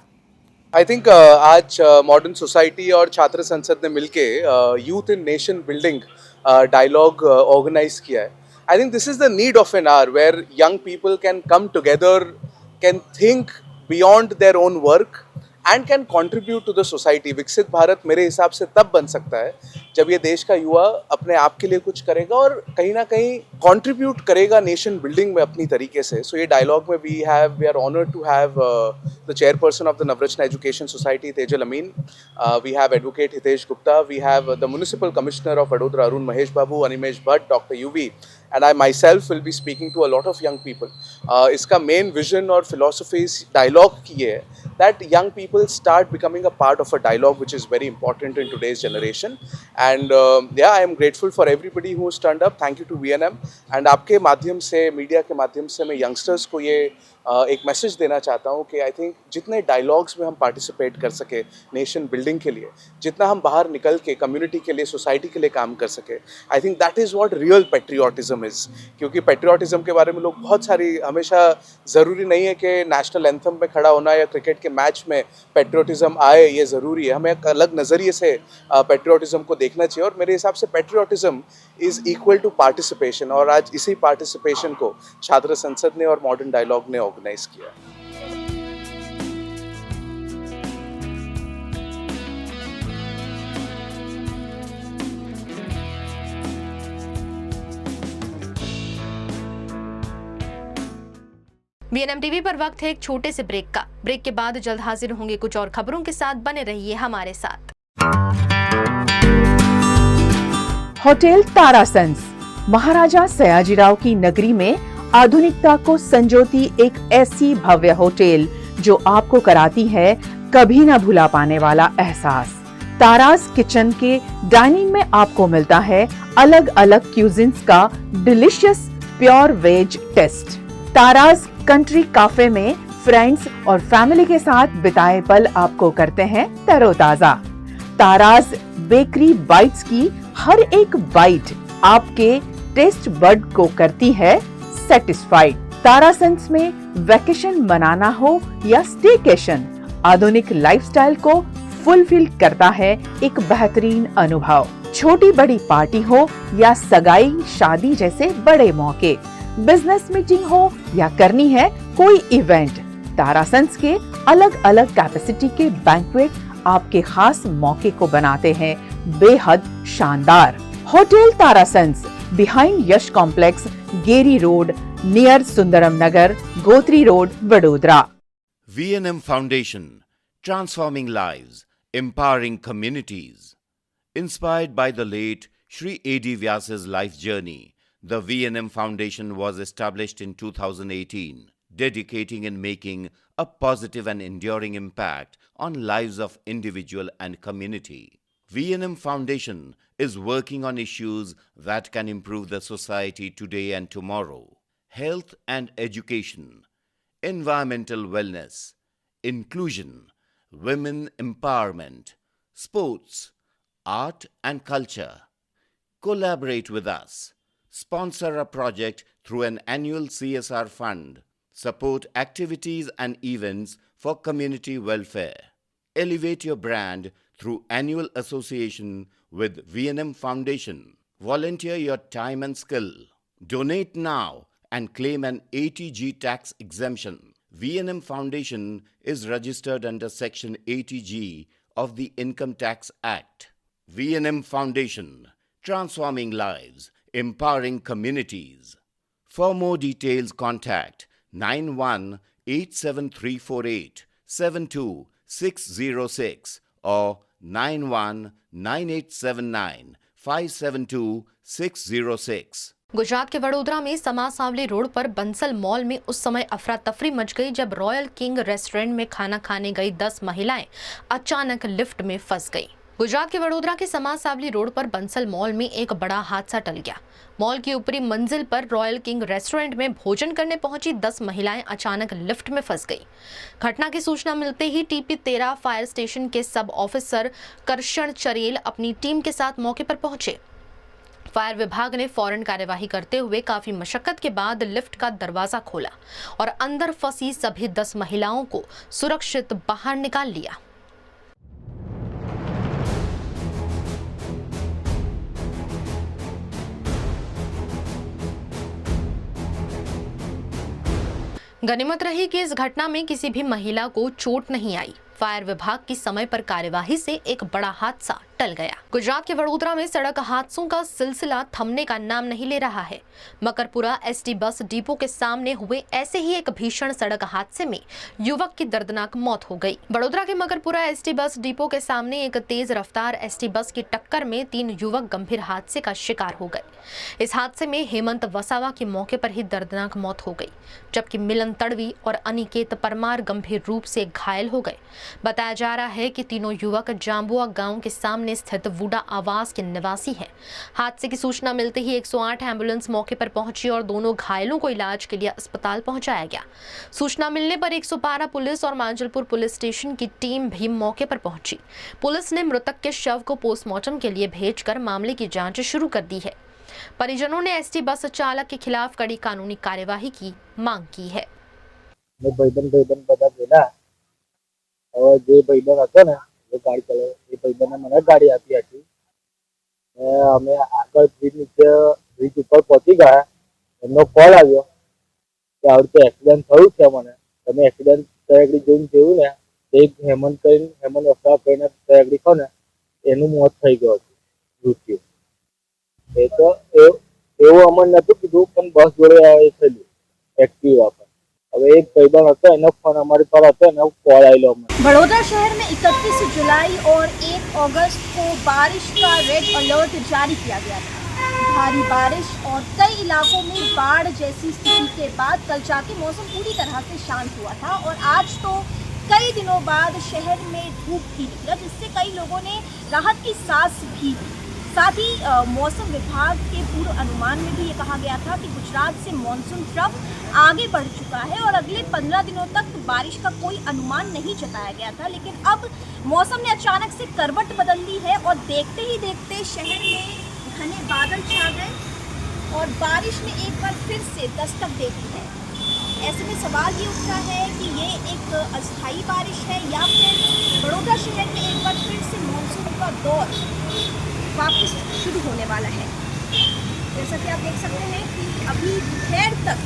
आई थिंक आज मॉडर्न सोसाइटी और छात्र संसद ने मिलके youth in nation building dialogue organise किया है। I think this is the need of an hour where young people can come together, can think beyond their own work and can contribute to the society. विकसित भारत मेरे हिसाब से तब बन सकता है जब ये देश का युवा अपने आप के लिए कुछ करेगा और कहीं ना कहीं कंट्रीब्यूट करेगा नेशन बिल्डिंग में अपनी तरीके से। सो ये डायलॉग में we are honoured to have the chairperson of the Navratna education society Tejal Amin, we have advocate Hitesh Gupta, we have the municipal commissioner of Vadodara Arun Mahesh Babu, Animesh Bhatt, doctor UV, and I myself will be speaking to a lot of young people. इसका main vision और philosophy इस dialogue की है that young people start becoming a part of a dialogue which is very important in today's generation. And I am grateful for everybody who has turned up. Thank you to VNM. And आपके माध्यम से, मीडिया के माध्यम से मैं youngsters को ये एक मैसेज देना चाहता हूँ कि आई थिंक जितने डायलॉग्स में हम पार्टिसिपेट कर सके नेशन बिल्डिंग के लिए, जितना हम बाहर निकल के कम्युनिटी के लिए, सोसाइटी के लिए काम कर सके, I think that is what real patriotism is. क्योंकि पेट्रियाटिज्म के बारे में लोग बहुत सारी, हमेशा ज़रूरी नहीं है कि नेशनल एंथम में खड़ा होना या क्रिकेट के मैच में पेट्रियाटिज्म आए, ये ज़रूरी है। हमें एक अलग नज़रिए से पेट्रियाटिज्म को देखना चाहिए और मेरे हिसाब से patriotism is equal to participation. और आज इसी पार्टिसिपेशन को छात्र संसद ने और मॉडर्न डायलॉग ने ऑर्गेनाइज किया। VNM टीवी पर वक्त है एक छोटे से ब्रेक का। ब्रेक के बाद जल्द हाजिर होंगे कुछ और खबरों के साथ, बने रहिए हमारे साथ। होटल तारासंस महाराजा सयाजीराव की नगरी में आधुनिकता को संजोती एक ऐसी भव्य होटल जो आपको कराती है कभी न भुला पाने वाला एहसास। तारास किचन के डाइनिंग में आपको मिलता है अलग अलग क्यूजिन्स का delicious pure veg taste. Tara's Country Cafe में फ्रेंड्स और फैमिली के साथ बिताए पल आपको करते हैं तरोताजा। तारास बेकरी बाइट्स की हर एक बाइट आपके टेस्ट बड को करती है सेटिस्फाइड। तारासंस में वैकेशन मनाना हो या स्टेकेशन, आधुनिक लाइफस्टाइल को फुलफिल करता है एक बेहतरीन अनुभव। छोटी बड़ी पार्टी हो या सगाई शादी जैसे बड़े मौके, बिजनेस मीटिंग हो या करनी है कोई इवेंट, तारासंस के अलग अलग कैपेसिटी के बैंक्वेट आपके खास मौके को बनाते हैं बेहद शानदार। Hotel Tarasons behind Yash Complex, Geri Road, near Sundaram Nagar, Gotri Road, Vadodara. V&M Foundation, transforming lives, empowering communities. Inspired by the late Shri A.D. Vyas's life journey, the V&M Foundation was established in 2018, dedicating and making a positive and enduring impact on lives of individual and community. V&M Foundation is working on issues that can improve the society today and tomorrow: health and education, environmental wellness, inclusion, women empowerment, sports, art and culture. Collaborate with us. Sponsor a project through an annual CSR fund. Support activities and events for community welfare. Elevate your brand through annual association with V&M Foundation. Volunteer your time and skill. Donate now and claim an ATG tax exemption. V&M Foundation is registered under Section 80G of the Income Tax Act. V&M Foundation, transforming lives, empowering communities. For more details, contact 918734872606 or 919879572606. Gujarat के वडोदरा में समा सांवली रोड पर बंसल मॉल में उस समय अफरा तफरी मच गई जब रॉयल किंग रेस्टोरेंट में खाना खाने गई 10 महिलाएं अचानक लिफ्ट में फंस गईं। गुजरात के वडोदरा के समा सांवली रोड पर बंसल मॉल में एक बड़ा हादसा टल गया। मॉल की ऊपरी मंजिल पर रॉयल किंग रेस्टोरेंट में भोजन करने पहुंची 10 महिलाएं अचानक लिफ्ट में फंस गईं। घटना की सूचना मिलते ही टीपी 13 फायर स्टेशन के सब ऑफिसर करशन चरेल अपनी टीम के साथ मौके पर पहुंचे। फायर विभाग ने फौरन कार्यवाही करते हुए काफी मशक्कत के बाद लिफ्ट का दरवाजा खोला और अंदर फंसी सभी 10 महिलाओं को सुरक्षित बाहर निकाल लिया। गनीमत रही कि इस घटना में किसी भी महिला को चोट नहीं आई। फायर विभाग की समय पर कार्यवाही से एक बड़ा हादसा टल गया। गुजरात के वडोदरा में सड़क हादसों का सिलसिला थमने का नाम नहीं ले रहा है। मकरपुरा एसटी बस डिपो के सामने हुए ऐसे ही एक भीषण सड़क हादसे में युवक की दर्दनाक मौत हो गई। वडोदरा के मकरपुरा एसटी बस डिपो के सामने एक तेज रफ्तार एसटी बस की टक्कर में 3 युवक गंभीर हादसे का शिकार हो गए। इस हादसे में हेमंत वसावा की मौके पर ही दर्दनाक मौत हो गई, जबकि मिलन तड़वी और अनिकेत परमार गंभीर रूप से घायल हो गए। बताया जा रहा है कि तीनों युवक जाम्बुआ गांव के सामने स्थित वुडा आवास के निवासी हैं। हादसे की सूचना मिलते ही 108 एम्बुलेंस मौके पर पहुंची और दोनों घायलों को इलाज के लिए अस्पताल पहुंचाया गया। सूचना मिलने पर 112 पुलिस और मांजलपुर पुलिस स्टेशन की टीम भी मौके पर पहुंची। पुलिस ने मृतक के शव को पोस्टमार्टम के लिए भेजकर मामले की जांच शुरू कर दी है। परिजनों ने एसटी बस चालक के खिलाफ कड़ी कानूनी कार्यवाही की मांग की है। और जे भाईबंध હતો ને એ ગાડી ચલાવે એ ભાઈબંધે મને ગાડી આપી હતી ને અમે આગળ બ્રિજ ઉપર પહોંચી ગયા। એમનો કોલ આવ્યો કે આ રીતે એક્સિડન્ટ થયું છે મને। તમે એક્સિડન્ટ તયાગડી જોઈને જોયું ને એક હેમંત વસાવા કહીને તયાગડી કહો ને એનું મોત થઈ ગયું હતું, મૃત્યુ। એ તો એવું અમને નહોતું કીધું પણ બસ જોડે એ થયેલું એક્ટિવા પર। अब एक भाईबंध હતો એનો ફોન અમારી પર હતો એનો કોલ આવેલો અમને। बड़ौदा शहर में 31 जुलाई और 1 अगस्त को बारिश का रेड अलर्ट जारी किया गया था। भारी बारिश और कई इलाकों में बाढ़ जैसी स्थिति के बाद कल जाके मौसम पूरी तरह से शांत हुआ था और आज तो कई दिनों बाद शहर में धूप भी निकला, जिससे कई लोगों ने राहत की सांस भी ली। साथ ही मौसम विभाग के पूर्व अनुमान में भी ये कहा गया था कि गुजरात से मानसून ट्रफ आगे बढ़ चुका है और अगले 15 दिनों तक बारिश का कोई अनुमान नहीं जताया गया था। लेकिन अब मौसम ने अचानक से करवट बदल ली है और देखते ही देखते शहर में घने बादल छा गए और बारिश ने एक बार फिर से दस्तक दे दी है। ऐसे में सवाल ये उठता है कि ये एक अस्थायी बारिश है या फिर बड़ौदा शहर में एक बार फिर से मानसून का दौर वापस शुरू होने वाला है। जैसा कि आप देख सकते हैं कि अभी दोपहर तक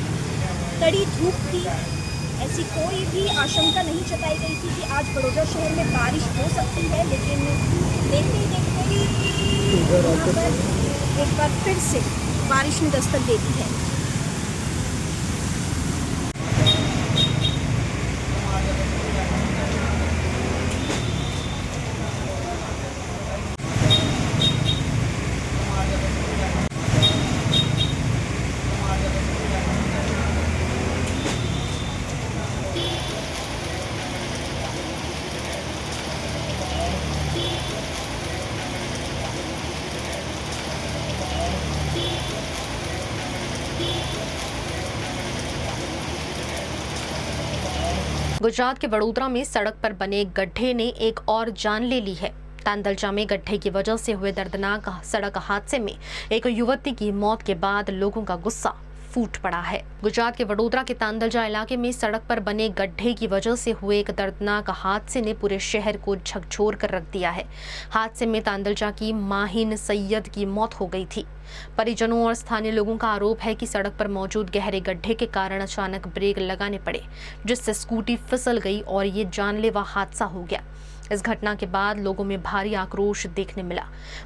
कड़ी धूप थी, ऐसी कोई भी आशंका नहीं जताई गई थी कि आज बड़ौदा शहर में बारिश हो सकती है, लेकिन देखते ही देखते यहाँ पर एक बार फिर से बारिश ने दस्तक दे दी है। गुजरात के वडोदरा में सड़क पर बने गड्ढे ने एक और जान ले ली है। तांदलजा में गड्ढे की वजह से हुए दर्दनाक सड़क हादसे में एक युवती की मौत के बाद लोगों का गुस्सा फूट पड़ा है। गुजरात के वडोदरा के तांदलजा इलाके में सड़क पर बने गड्ढे की वजह से हुए एक दर्दनाक हादसे ने पूरे शहर को झकझोर कर रख दिया है। हादसे में तांदलजा की माहिन सैयद की मौत हो गई थी। परिजनों और स्थानीय लोगों का आरोप है कि सड़क पर मौजूद गहरे गड्ढे के कारण अचानक ब्रेक लगाने पड़े, जिससे स्कूटी फिसल गई और ये जानलेवा हादसा हो गया। इस घटना के बाद लोगों में भारी आक्रोश देखने मिला।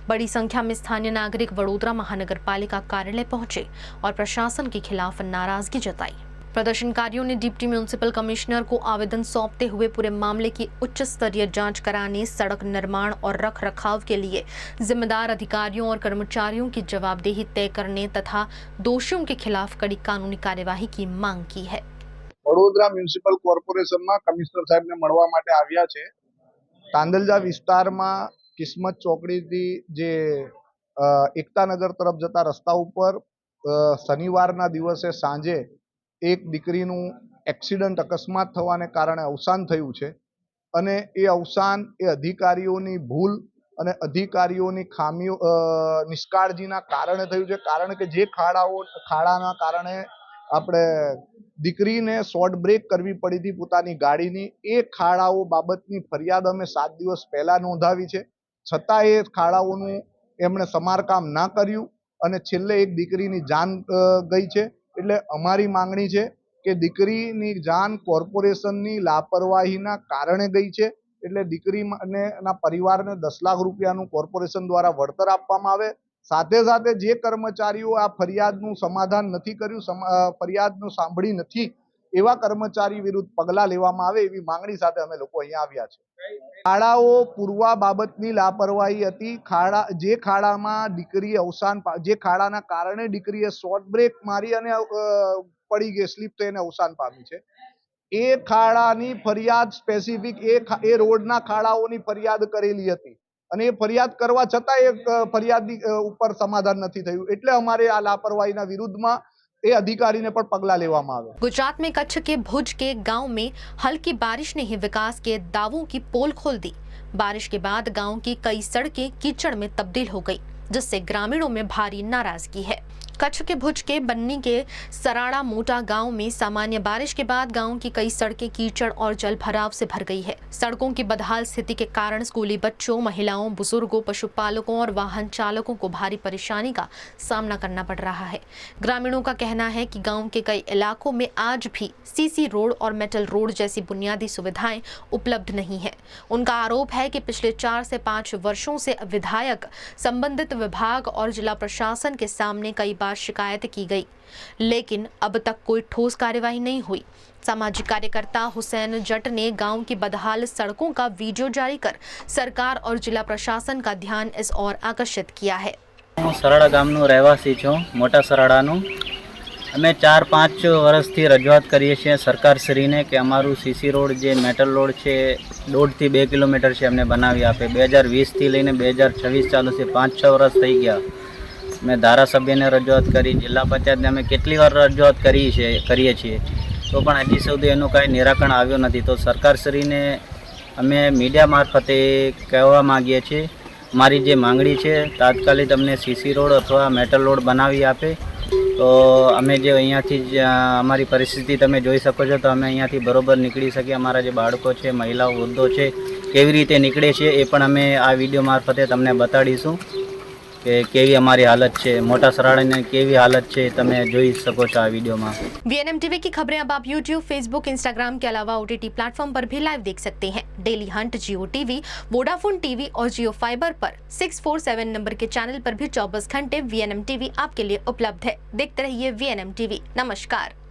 बड़ी संख्या में स्थानीय नागरिक वडोदरा महानगर पालिका कार्यालय पहुंचे और प्रशासन के खिलाफ नाराजगी जताई। प्रदर्शनकारियों ने डिप्टी म्युनिसिपल कमिश्नर को आवेदन सौंपते हुए पूरे मामले की उच्च स्तरीय जांच कराने, सड़क निर्माण और रख रखाव के लिए जिम्मेदार अधिकारियों और कर्मचारियों की जवाबदेही तय करने तथा दोषियों के खिलाफ कड़ी कानूनी कार्यवाही की मांग की है। वडोदरा म्युनिसिपल कोर्पोरेशनना कमिश्नर साहेबने મળવા માટે આવ્યા છે। તાંદલજા વિસ્તારમાં કિસ્મત ચોકડીથી જે એકતાનગર તરફ જતા રસ્તા ઉપર શનિવારના દિવસે સાંજે એક દીકરીનું એક્સિડન્ટ અકસ્માત થવાને કારણે અવસાન થયું છે અને એ અવસાન એ અધિકારીઓની ભૂલ અને અધિકારીઓની ખામીઓ નિષ્કાળજીના કારણે થયું છે। કારણ કે જે ખાડાના કારણે આપણે દીકરીને શોર્ટ બ્રેક કરવી પડી હતી પોતાની ગાડીની, એ ખાડાઓ બાબતની ફરિયાદ અમે 7 દિવસ પહેલા નોંધાવી છે, છતાં એ ખાડાઓનું એમણે સમારકામ ના કર્યું અને છેલ્લે એક દીકરીની જાન ગઈ છે। એટલે અમારી માંગણી છે કે દીકરીની જાન કોર્પોરેશનની લાપરવાહીના કારણે ગઈ છે, એટલે દીકરીના પરિવારને 10 લાખ રૂપિયાનું કોર્પોરેશન દ્વારા વળતર આપવામાં આવે। સાથે સાથે જે કર્મચારીઓ આ ફરિયાદનું સમાધાન નથી કર્યું, ફરિયાદનું સાંભળી નથી, એવા કર્મચારી વિરુદ્ધ પગલાં લેવામાં આવે એવી માંગણી સાથે અમે લોકો અહીંયા આવ્યા છે। ખાડાઓ પૂરવા બાબતની લાપરવાહી હતી। જે ખાડામાં દીકરીએ અવસાન, જે ખાડાના કારણે દીકરીએ શોર્ટ બ્રેક મારી અને પડી ગઈ, સ્લીપ થઈને અવસાન પામી છે, એ ખાડાની ફરિયાદ સ્પેસિફિક એ રોડના ખાડાઓની ફરિયાદ કરેલી હતી અને એ ફરિયાદ કરવા છતાં એ ફરિયાદની ઉપર સમાધાન નથી થયું। એટલે અમારે આ લાપરવાહીના વિરુદ્ધમાં એ अधिकारी ने पर पगला लेवामां आवे। गुजरात में कच्छ के भुज के गांव में हल्की बारिश ने ही विकास के दावों की पोल खोल दी। बारिश के बाद गांव की कई सड़कें कीचड़ में तब्दील हो गई, जिससे ग्रामीणों में भारी नाराजगी है। कच्छ के भुज के बन्नी के सराड़ा मोटा गांव में सामान्य बारिश के बाद गांव की कई सड़कें कीचड़ और जल भराव से भर गई है। सड़कों की बदहाल स्थिति के कारण स्कूली बच्चों, महिलाओं, बुजुर्गों, पशुपालकों और वाहन चालकों को भारी परेशानी का सामना करना पड़ रहा है। ग्रामीणों का कहना है कि गांव के कई इलाकों में आज भी सीसी रोड और मेटल रोड जैसी बुनियादी सुविधाएं उपलब्ध नहीं है। उनका आरोप है कि पिछले 4 से 5 वर्षों से विधायक, संबंधित विभाग और जिला प्रशासन के सामने कई बार शिकायत की गई, लेकिन अब तक कोई ठोस कार्यवाही नहीं हुई। सामाजिक कार्यकर्ता हुसैन जट ने गांव की बदहाल सड़कों का वीडियो जारी कर सरकार और जिला प्रशासन का ध्यान इस ओर आकर्षित किया है। सराड़ा गामनो रहवासी छूं, मोटा सराड़ानो। अमे 4-5 वर्षथी रजूआत करीए छीए सरकारश्रीने कि अमारू सीसी रोड जे मेटल रोड छे 1.5 થી 2 કિલોમીટર છે અમને બનાવી આપે। 2020 થી લઈને 2026 ચાલુ છે, 5-6 વર્ષ થઈ ગયા। मैं धारासभ्यने रजूआत करी, जिला पंचायतने अमे केटली वार रजूआत करीए छीए, तो पण हजी सुधी एनुं कांई निराकरण आव्युं नथी। तो सरकारश्रीने अमे मीडिया मार्फते कहेवा मांगीए छीए, अमारी जे मांगणी छे तात्कालिक अमने सीसी रोड अथवा मेटल रोड बनावी आपे तो अमे जे अहींयाथी अमारी परिस्थिति तमे जोई शको छो, तो अमे अहींयाथी बरोबर निकળી શકીએ। अमारा जे बाळको छे, महिलाओ, वृद्धो छे, केवी रीते निकळे छे ए पण अमे आ विडियो मार्फते तमने बताडीशुं। કે કેવી અમારી હાલત છે, મોટા સરાડાની કેવી હાલત છે તમે જોઈ શકો છો આ વિડીયોમાં। VNM टीवी की खबरें अब आप YouTube, Facebook, Instagram के अलावा OTT प्लेटफॉर्म पर भी लाइव देख सकते हैं। डेली हंट, जियो टीवी, वोडाफोन टीवी और जियो फाइबर पर 647 नंबर के चैनल पर भी 24 घंटे VNM टीवी आपके लिए उपलब्ध है। देखते रहिए VNM टीवी। नमस्कार।